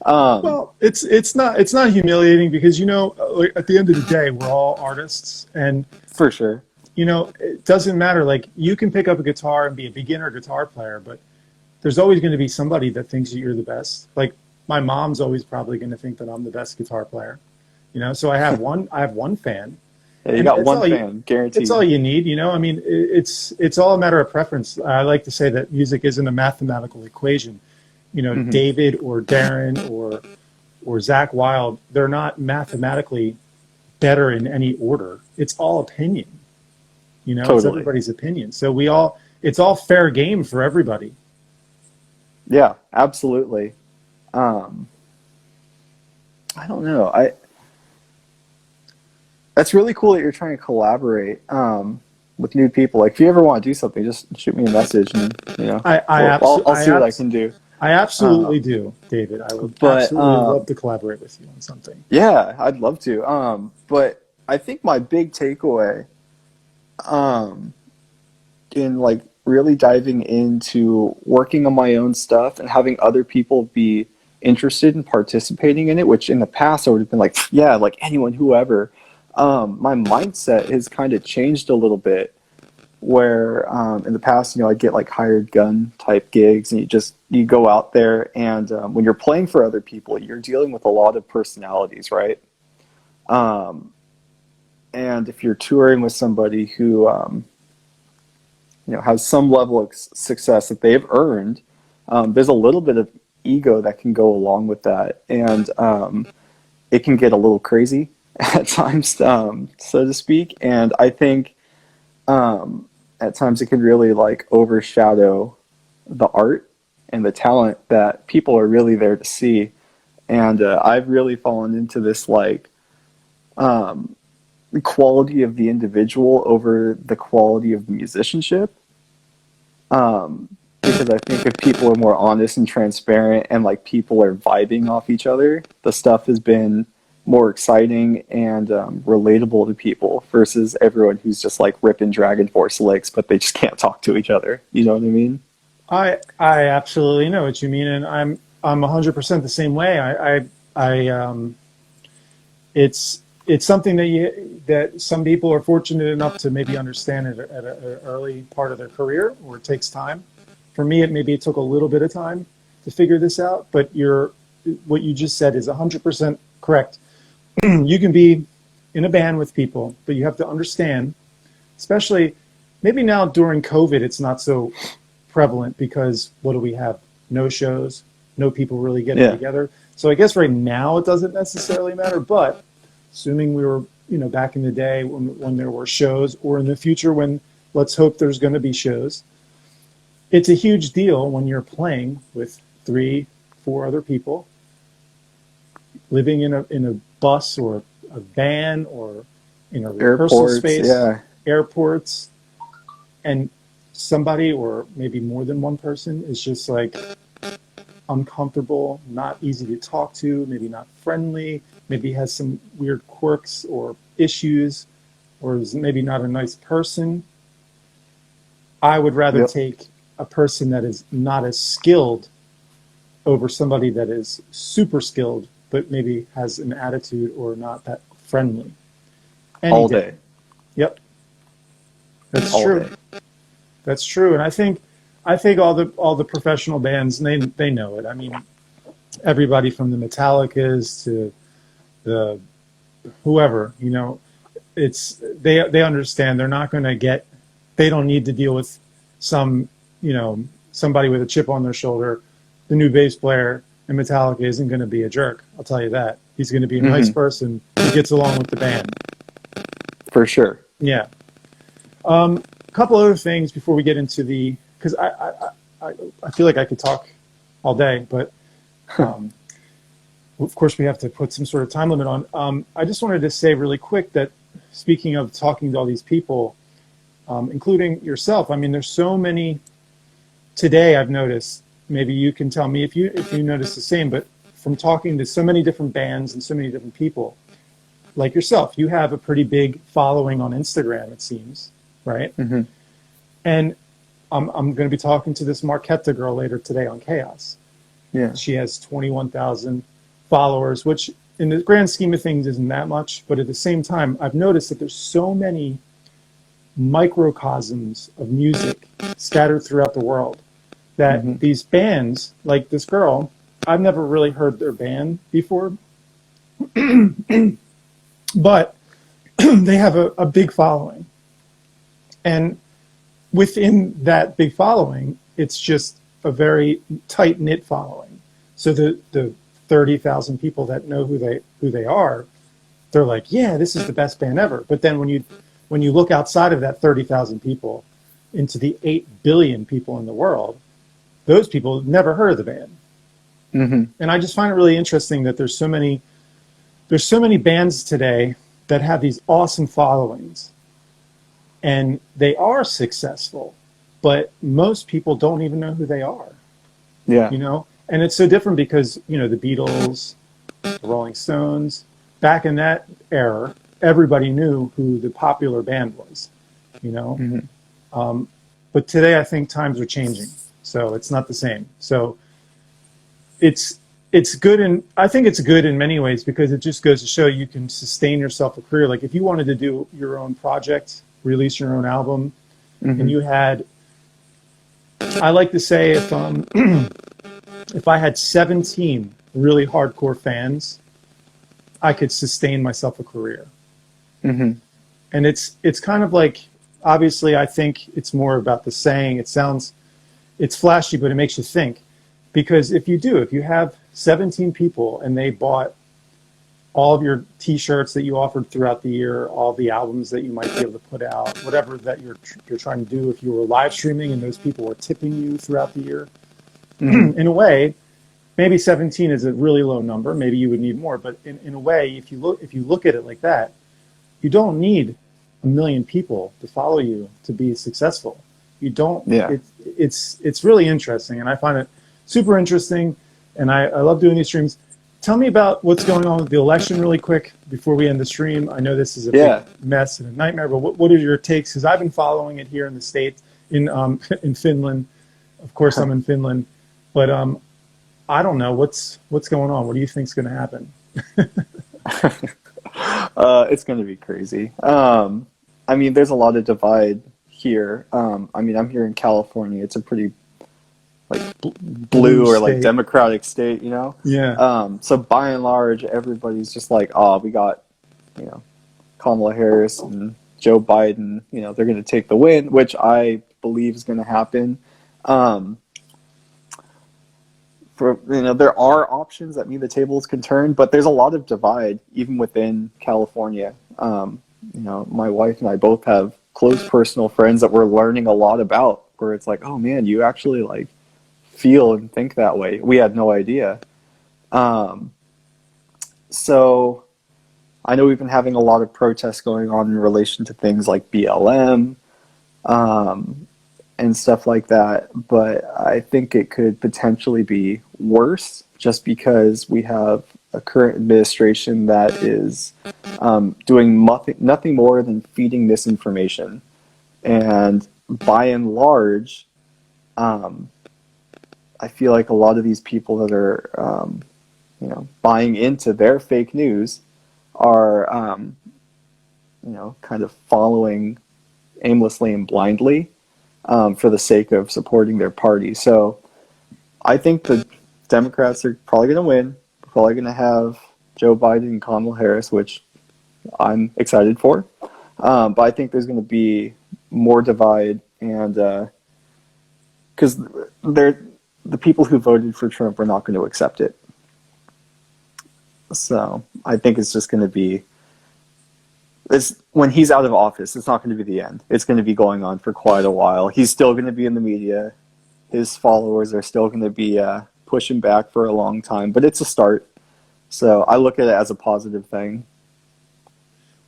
Um, Well, it's not humiliating because like, at the end of the day, we're all artists, and for sure. it doesn't matter. Like you can pick up a guitar and be a beginner guitar player, but there's always going to be somebody that thinks that you're the best. Like my mom's always probably going to think that I'm the best guitar player. So I have one fan, Yeah, you and got one fan, it's all guaranteed. you need. I mean, it's all a matter of preference. I like to say that music isn't a mathematical equation. Hmm. David or Darren or Zach Wild, they're not mathematically better in any order. It's all opinion. It's Totally. everybody's opinion. So it's all fair game for everybody. Yeah, absolutely. Um, I don't know. That's really cool that you're trying to collaborate with new people. Like, if you ever want to do something, just shoot me a message, and I I well, I'll, abso- I'll I see what I abs- can do. I absolutely Um, do, David. I would but absolutely love to collaborate with you on something. yeah, I'd love to. But I think my big takeaway um, in like really diving into working on my own stuff and having other people be interested in participating in it, which in the past I would have been like, yeah, like anyone, whoever. My mindset has kind of changed a little bit. Where in the past, I'd get like hired gun type gigs, and you go out there, and when you're playing for other people, you're dealing with a lot of personalities, right? Um, and if you're touring with somebody who has some level of success that they've earned, there's a little bit of ego that can go along with that, and it can get a little crazy at times, so to speak. And I think at times it can really like overshadow the art and the talent that people are really there to see. And I've really fallen into this like um, the quality of the individual over the quality of the musicianship. Because I think if people are more honest and transparent and like people are vibing off each other, the stuff has been more exciting and relatable to people versus everyone who's just like ripping Dragon Force licks, but they just can't talk to each other. You know what I mean? I absolutely know what you mean, and I'm 100% the same way. It's something that some people are fortunate enough to maybe understand at an early part of their career, or it takes time. For me, it took a little bit of time to figure this out, but what you just said is 100% correct. You can be in a band with people, but you have to understand, especially maybe now during COVID, it's not so prevalent because what do we have? No shows, no people really getting Yeah. together. So I guess right now it doesn't necessarily matter, but assuming we were, back in the day when there were shows, or in the future when let's hope there's going to be shows, it's a huge deal when you're playing with three, four other people, living in a bus or a van or in a rehearsal Airports. space, Yeah. airports, and somebody or maybe more than one person is just like uncomfortable, not easy to talk to, maybe not friendly, maybe has some weird quirks or issues. or is maybe not a nice person, I would rather Yep. take a person that is not as skilled over somebody that is super skilled, but maybe has an attitude or not that friendly. Any All day. day. Yep, that's All true. day. That's true, and I think all the professional bands they know it. I mean, everybody from the Metallicas to the whoever, you know, it's they understand they're not going to get, they don't need to deal with some, you know, somebody with a chip on their shoulder. The new bass player in Metallica isn't going to be a jerk. I'll tell you that. He's going to be a nice person who gets along with the band. For sure. Yeah. A couple other things before we get into the, because I feel like I could talk all day, but of course we have to put some sort of time limit on. I just wanted to say really quick that speaking of talking to all these people, including yourself, I mean, there's so many today I've noticed, maybe you can tell me if you notice the same, but from talking to so many different bands and so many different people, like yourself, you have a pretty big following on Instagram, it seems, right? Mm-hmm. And I'm going to be talking to this Marquetta girl later today on Chaos. Yeah. She has 21,000 followers, which in the grand scheme of things isn't that much. But at the same time, I've noticed that there's so many microcosms of music scattered throughout the world that these bands, like this girl, I've never really heard their band before, but they have a big following. And within that big following, it's just a very tight-knit following. So the 30,000 people that know who they are, they're like, yeah, this is the best band ever. But then when you look outside of that 30,000 people into the 8 billion people in the world, those people have never heard of the band. Mm-hmm. And I just find it really interesting that there's so many bands today that have these awesome followings, and they are successful, but most people don't even know who they are. Yeah. You know, and it's so different because, you know, the Beatles, the Rolling Stones, back in that era, everybody knew who the popular band was, you know. Mm-hmm. But today I think times are changing, so it's not the same. So it's good, and I think it's good in many ways because it just goes to show you can sustain yourself a career. Like if you wanted to do your own project, release your own album, and you had, I like to say if if I had 17 really hardcore fans, I could sustain myself a career. Mm-hmm. And it's kind of like, obviously I think it's more about the saying. It's flashy, but it makes you think. Because if you have 17 people and they bought all of your t-shirts that you offered throughout the year, all the albums that you might be able to put out, whatever that you're trying to do, if you were live streaming and those people were tipping you throughout the year, in a way, maybe 17 is a really low number. Maybe you would need more, but in a way, if you look at it like that, you don't need 1 million people to follow you to be successful. You don't. Yeah. It's really interesting, and I find it super interesting, and I love doing these streams. Tell me about what's going on with the election really quick before we end the stream. I know this is a big mess and a nightmare, but what are your takes? Because I've been following it here in the States, in Finland. Of course, I'm in Finland, but I don't know what's going on. What do you think's going to happen? It's going to be crazy. I mean, there's a lot of divide here. I mean, I'm here in California. It's a pretty like blue or like Democratic state, you know? Yeah. So by and large, everybody's just like, oh, we got, you know, Kamala Harris and Joe Biden, you know, they're going to take the win, which I believe is going to happen. There are options that mean the tables can turn, but there's a lot of divide even within California. You know, my wife and I both have close personal friends that we're learning a lot about, where it's like, oh man, you actually like feel and think that way. We had no idea. So I know we've been having a lot of protests going on in relation to things like BLM, and stuff like that, but I think it could potentially be worse just because we have a current administration that is doing nothing more than feeding misinformation. And by and large, I feel like a lot of these people that are, buying into their fake news are, kind of following aimlessly and blindly for the sake of supporting their party. So I think the Democrats are probably going to win. We're probably going to have Joe Biden and Kamala Harris, which I'm excited for. But I think there's going to be more divide, and because the people who voted for Trump are not going to accept it. So I think it's just going to be when he's out of office, it's not going to be the end. It's going to be going on for quite a while. He's still going to be in the media. His followers are still going to be pushing back for a long time, but it's a start. So I look at it as a positive thing.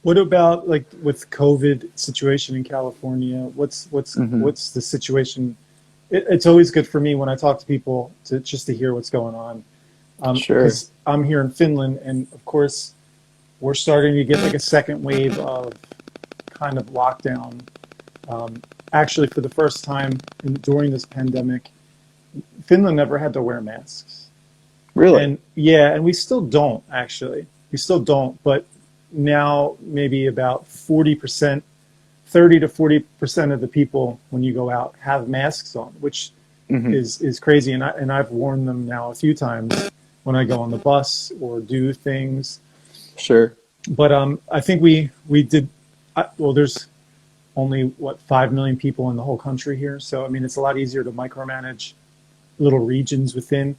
What about like with COVID situation in California? What's the situation? It's always good for me when I talk to people to hear what's going on. Sure. 'Cause I'm here in Finland, and of course, we're starting to get like a second wave of kind of lockdown. Actually, for the first time during this pandemic, Finland never had to wear masks. Really? And yeah, and we still don't actually. We still don't, but now maybe about 40%, 30 to 40% of the people when you go out have masks on, which is crazy. And I've worn them now a few times when I go on the bus or do things. Sure. But I think we did. Well, there's only 5 million people in the whole country here, so I mean it's a lot easier to micromanage little regions within,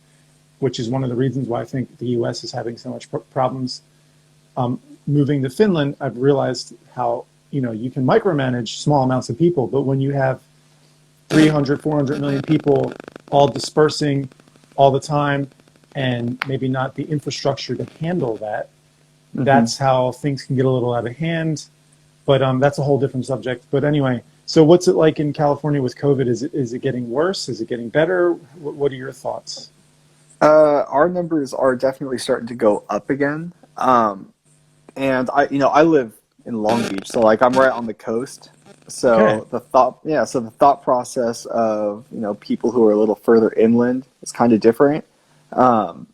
which is one of the reasons why I think the U.S. is having so much problems. Moving to Finland, I've realized how you can micromanage small amounts of people, but when you have 300, 400 million people all dispersing all the time, and maybe not the infrastructure to handle that, that's how things can get a little out of hand. But that's a whole different subject. But anyway, so what's it like in California with COVID? Is it getting worse? Is it getting better? What are your thoughts? Our numbers are definitely starting to go up again. And I live in Long Beach, so like I'm right on the coast. So Okay. the thought process of people who are a little further inland is kind of different. And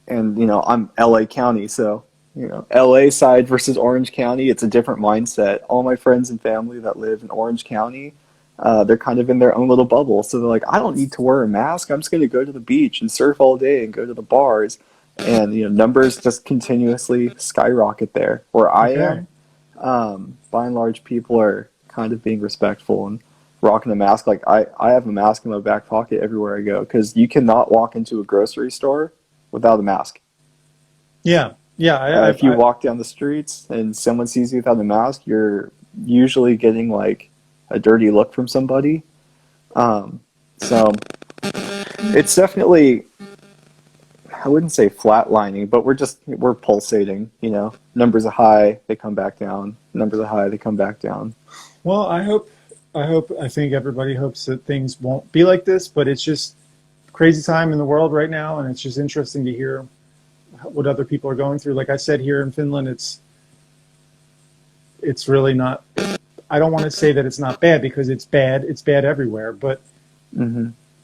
I'm LA County, so LA side versus Orange County, it's a different mindset. All my friends and family that live in Orange County, they're kind of in their own little bubble. So they're like, I don't need to wear a mask. I'm just going to go to the beach and surf all day and go to the bars. And numbers just continuously skyrocket there. Where I am, by and large, people are kind of being respectful and rocking a mask. Like I have a mask in my back pocket everywhere I go, because you cannot walk into a grocery store without a mask. Yeah. Yeah. If you walk down the streets and someone sees you without a mask, you're usually getting like a dirty look from somebody. So it's definitely, I wouldn't say flatlining, but we're pulsating. Numbers are high, they come back down. Numbers are high, they come back down. Well, I think everybody hopes that things won't be like this, but it's just crazy time in the world right now, and it's just interesting to hear what other people are going through. Like I said, here in Finland, it's really not. I don't want to say that it's not bad, because it's bad. It's bad everywhere, but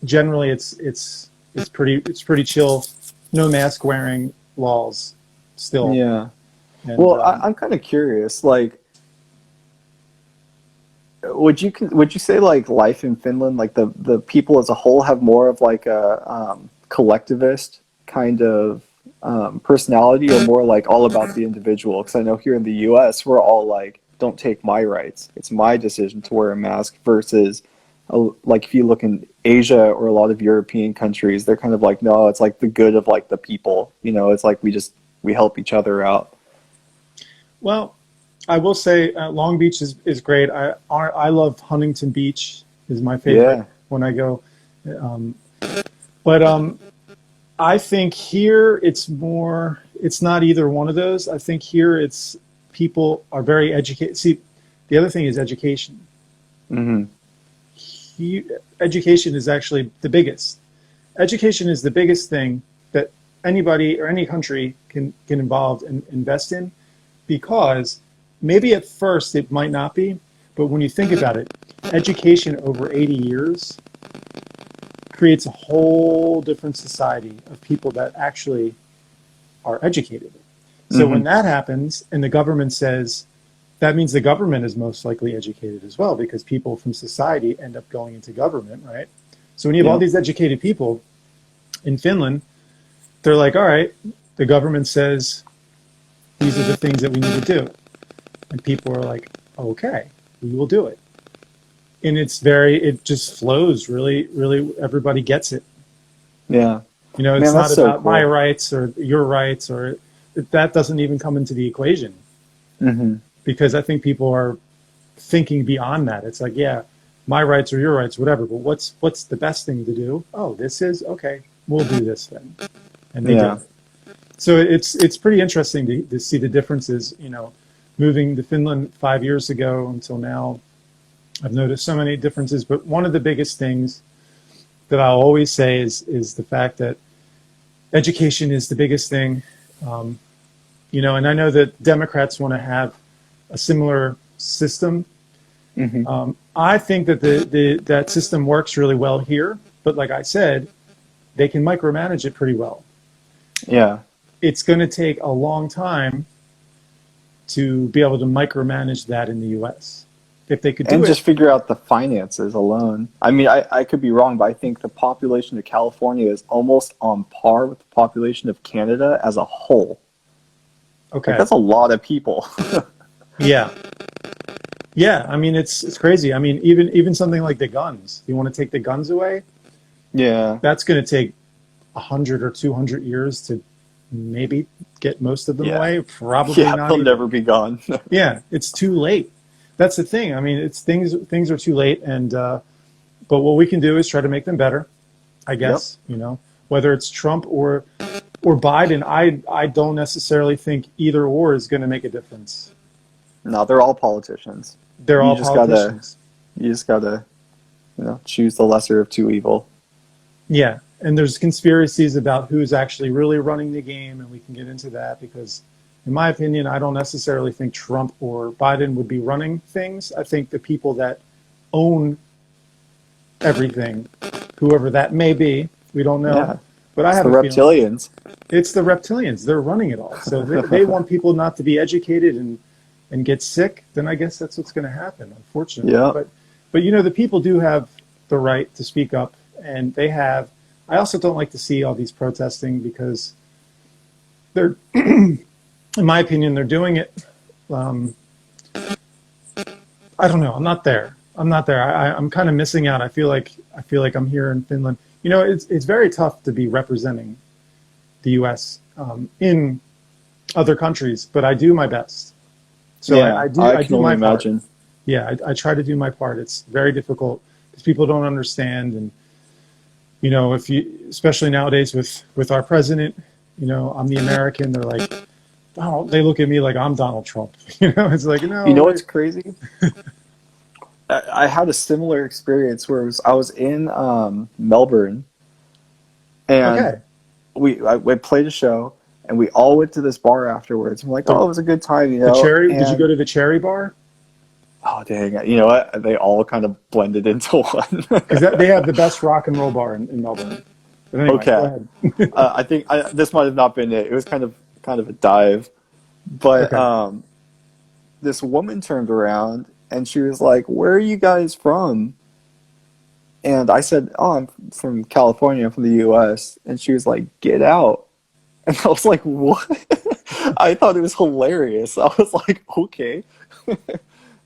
generally, it's pretty chill. No mask wearing laws still. Yeah. And, well, I'm kind of curious. Like, would you say like life in Finland, like the people as a whole have more of like a collectivist kind of personality, or more like all about the individual? Because I know here in the U.S. we're all like, don't take my rights. It's my decision to wear a mask, versus like if you look in Asia or a lot of European countries, they're kind of like, no, it's like the good of like the people. It's like we help each other out. Well, I will say Long Beach is great. I love Huntington Beach is my favorite when I go. But I think here it's not either one of those. I think here people are very educated. See, the other thing is education. Education is actually the biggest. Education is the biggest thing that anybody or any country can involve and invest in, because maybe at first it might not be, but when you think about it, education over 80 years creates a whole different society of people that actually are educated. So when that happens and the government says, that means the government is most likely educated as well, because people from society end up going into government, right? So when you have all these educated people in Finland, they're like, all right, the government says these are the things that we need to do. And people are like, okay, we will do it. And it just flows really, really, everybody gets it. Yeah. You know, it's not about my rights or your rights, or that doesn't even come into the equation. Because I think people are thinking beyond that. It's like, yeah, my rights or your rights, whatever, but what's the best thing to do? Oh, this is, okay, we'll do this then. And they do it. So it's pretty interesting to see the differences, you know, moving to Finland 5 years ago until now. I've noticed so many differences, but one of the biggest things that I'll always say is the fact that education is the biggest thing. You know, and I know that Democrats want to have a similar system. I think that that system works really well here, but like I said, they can micromanage it pretty well. Yeah. It's going to take a long time to be able to micromanage that in the U.S. If they could do and it. just figure out the finances alone. I mean, I could be wrong, but I think the population of California is almost on par with the population of Canada as a whole. Okay. Like, that's a lot of people. Yeah. Yeah, I mean, it's crazy. I mean, even something like the guns. You want to take the guns away? Yeah. That's going to take 100 or 200 years to maybe get most of them away. Probably not. They'll never be gone. Yeah, it's too late. That's the thing. I mean, it's things are too late, and but what we can do is try to make them better, I guess. You know, whether it's Trump or Biden, I don't necessarily think either or is going to make a difference. No, they're all politicians. They're all politicians. You just gotta, choose the lesser of two evil. Yeah, and there's conspiracies about who's actually really running the game, and we can get into that because, in my opinion, I don't necessarily think Trump or Biden would be running things. I think the people that own everything, whoever that may be, we don't know. Yeah. But I have the reptilians. It's the reptilians. They're running it all. So they want people not to be educated and get sick. Then I guess that's what's going to happen, unfortunately. Yeah. But the people do have the right to speak up, and they have. I also don't like to see all these protesting because they're, in my opinion, they're doing it. I don't know. I'm not there. I'm kind of missing out. I feel like I'm here in Finland. It's very tough to be representing the U.S. In other countries, but I do my best. So yeah, I can do only my imagine. part. Yeah, I try to do my part. It's very difficult because people don't understand, and if you, especially nowadays with our president, I'm the American. They're like, oh, they look at me like I'm Donald Trump. It's like, no. You know what's crazy? I had a similar experience where I was in Melbourne, and we played a show, and we all went to this bar afterwards. I'm like, oh, it was a good time, The Cherry? Did you go to the Cherry Bar? Oh, dang. You know what? They all kind of blended into one. Because they have the best rock and roll bar in Melbourne. But anyway, go ahead. I think this might have not been it. It was kind of a dive. But this woman turned around, and she was like, where are you guys from? And I said, oh, I'm from California. I'm from the U.S. And she was like, get out. And I was like, what? I thought it was hilarious. I was like, okay.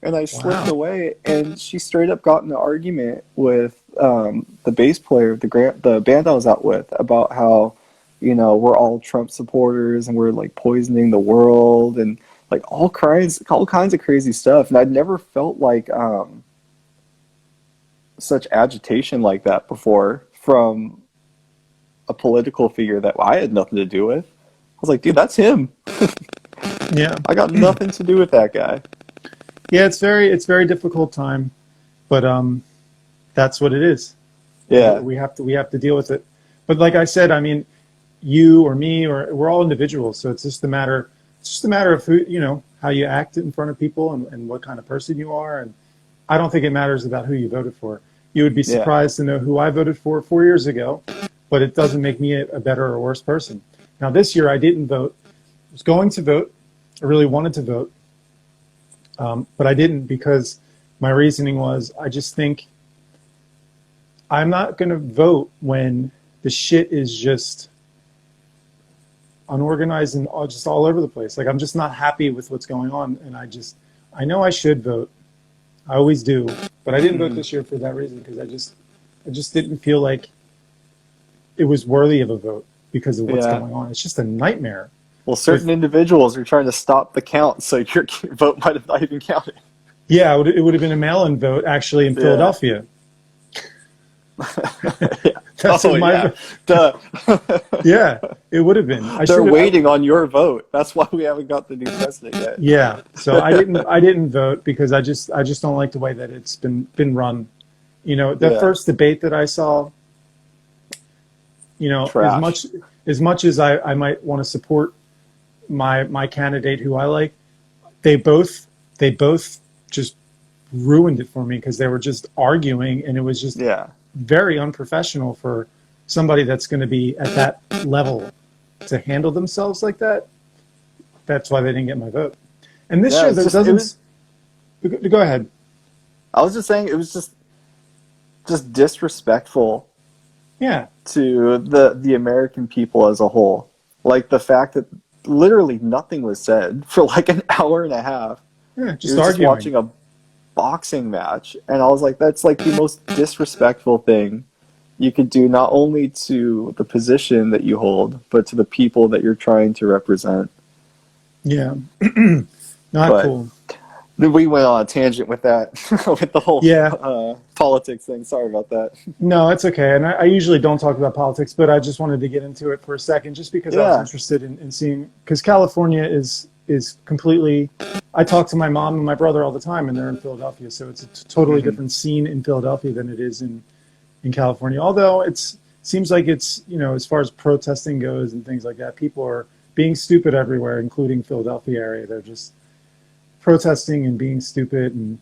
And I slipped away, and she straight up got in an argument with the bass player, the band I was out with, about how, we're all Trump supporters and we're like poisoning the world and like all kinds of crazy stuff. And I'd never felt like such agitation like that before from a political figure that I had nothing to do with. I was like, dude, that's him. Yeah, I got nothing to do with that guy. Yeah, it's very difficult time, but that's what it is. Yeah, we have to deal with it. But like I said, I mean, you or me or we're all individuals, so it's just a matter of who, how you act in front of people and what kind of person you are. And I don't think it matters about who you voted for. You would be Yeah. surprised to know who I voted for 4 years ago, but it doesn't make me a better or worse person. Now, this year I didn't vote. I was going to vote. I really wanted to vote, but I didn't because my reasoning was I just think I'm not going to vote when the shit is just unorganized and just all over the place. Like, I'm just not happy with what's going on, and I know I should vote. I always do, but I didn't vote this year for that reason because I just didn't feel like it was worthy of a vote because of what's going on. It's just a nightmare. Well, certain individuals are trying to stop the count, so your vote might have not even counted. Yeah, it would have been a mail-in vote actually in Philadelphia. That's Duh. Yeah, it would have been. They're waiting on your vote. That's why we haven't got the new president yet. Yeah, so I didn't vote because I just don't like the way that it's been run. You know, the first debate that I saw, you know, as much as I might want to support my candidate who I like, they both just ruined it for me because they were just arguing, and it was just very unprofessional for somebody that's going to be at that level to handle themselves like that. That's why they didn't get my vote. And this year, there doesn't. Go ahead. I was just saying it was just disrespectful. Yeah. To the American people as a whole, like the fact that literally nothing was said for like an hour and a half. Yeah, just arguing. Just watching a boxing match, and I was like, that's like the most disrespectful thing you could do, not only to the position that you hold, but to the people that you're trying to represent. Yeah. Not cool. We went on a tangent with that, with the whole politics thing. Sorry about that. No, it's okay. And I usually don't talk about politics, but I just wanted to get into it for a second, just because I was interested in seeing, because California is completely, I talk to my mom and my brother all the time, and they're in Philadelphia. So it's a totally different scene in Philadelphia than it is in California. Although it seems like it's, you know, as far as protesting goes and things like that, people are being stupid everywhere, including Philadelphia area. They're just protesting and being stupid, and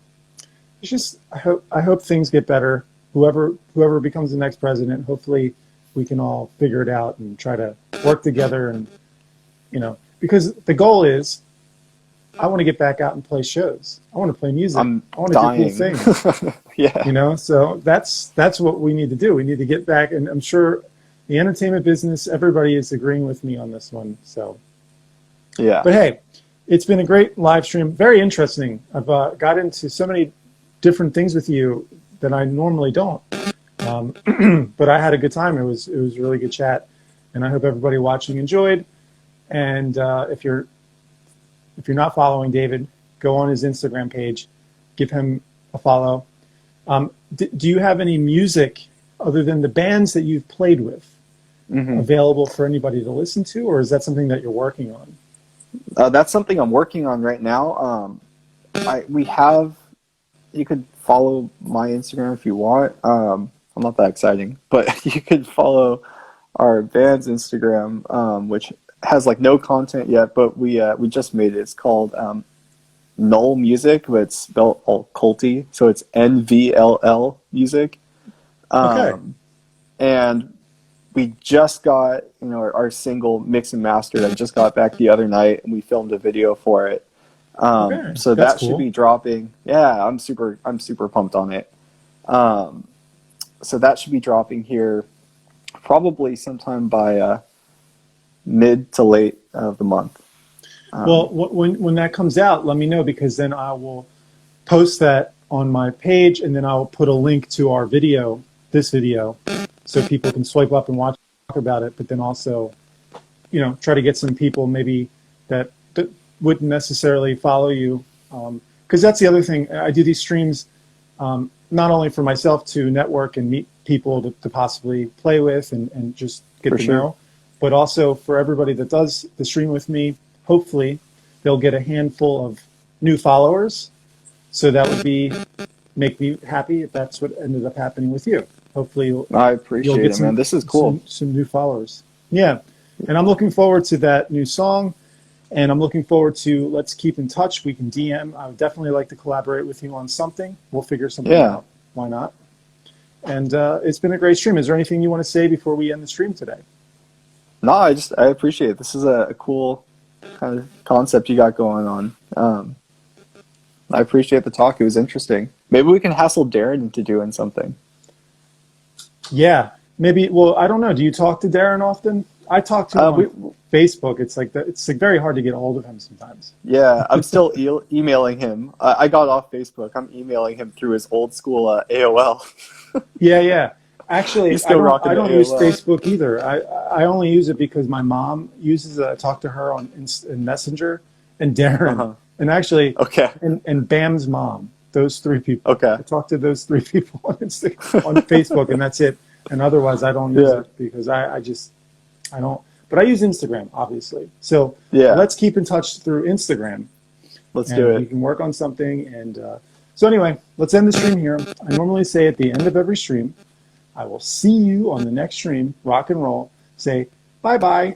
it's just I hope things get better. Whoever becomes the next president, hopefully we can all figure it out and try to work together, and you know, because the goal is I want to get back out and play shows. I want to play music. I want to do cool things. Yeah. You know, so that's what we need to do. We need to get back, and I'm sure the entertainment business, everybody is agreeing with me on this one. So yeah. But hey, it's been a great live stream. Very interesting. I've got into so many different things with you that I normally don't. But I had a good time. It was a really good chat, and I hope everybody watching enjoyed. And if you're not following David, go on his Instagram page, give him a follow. Do you have any music other than the bands that you've played with available for anybody to listen to, or is that something that you're working on? That's something I'm working on right now. You could follow my Instagram if you want. I'm not that exciting, but you could follow our band's Instagram, which has like no content yet, but we just made it. It's called Null Music, but it's spelled all culty, so it's NVLL Music. Okay. And we just got, you know, our single mixed and mastered. I just got back the other night, and we filmed a video for it. So that should be dropping. Yeah, I'm super pumped on it. So that should be dropping here probably sometime by mid to late of the month. Well, when that comes out, let me know, because then I will post that on my page, and then I'll put a link to our video, this video, so people can swipe up and watch about it. But then also, you know, try to get some people maybe that wouldn't necessarily follow you, because that's the other thing. I do these streams not only for myself to network and meet people to possibly play with and just get to know, but also for everybody that does the stream with me. Hopefully, they'll get a handful of new followers. So that would make me happy if that's what ended up happening with you. Hopefully, I appreciate it, man. This is cool. Some new followers. Yeah, and I'm looking forward to that new song. And I'm looking forward to, let's keep in touch. We can DM. I would definitely like to collaborate with you on something. We'll figure something Yeah. out. Why not? And it's been a great stream. Is there anything you want to say before we end the stream today? No, I appreciate it. This is a cool kind of concept you got going on. I appreciate the talk. It was interesting. Maybe we can hassle Darren into doing something. Yeah, maybe. Well, I don't know. Do you talk to Darren often? I talk to him on Facebook. It's like it's like very hard to get a hold of him sometimes. Yeah, I'm still emailing him. I got off Facebook. I'm emailing him through his old school AOL. Yeah. Actually, He's still rocking I the don't use AOL. Facebook either. I only use it because my mom uses it. I talk to her on in Messenger, and Darren, and actually, Okay. and Bam's mom. Those three people. Okay. I talk to those three people on Facebook, and that's it. And otherwise, I don't use it because I don't. But I use Instagram, obviously. So let's keep in touch through Instagram. Let's do it. We can work on something. And so anyway, let's end the stream here. I normally say at the end of every stream, I will see you on the next stream. Rock and roll. Say bye-bye.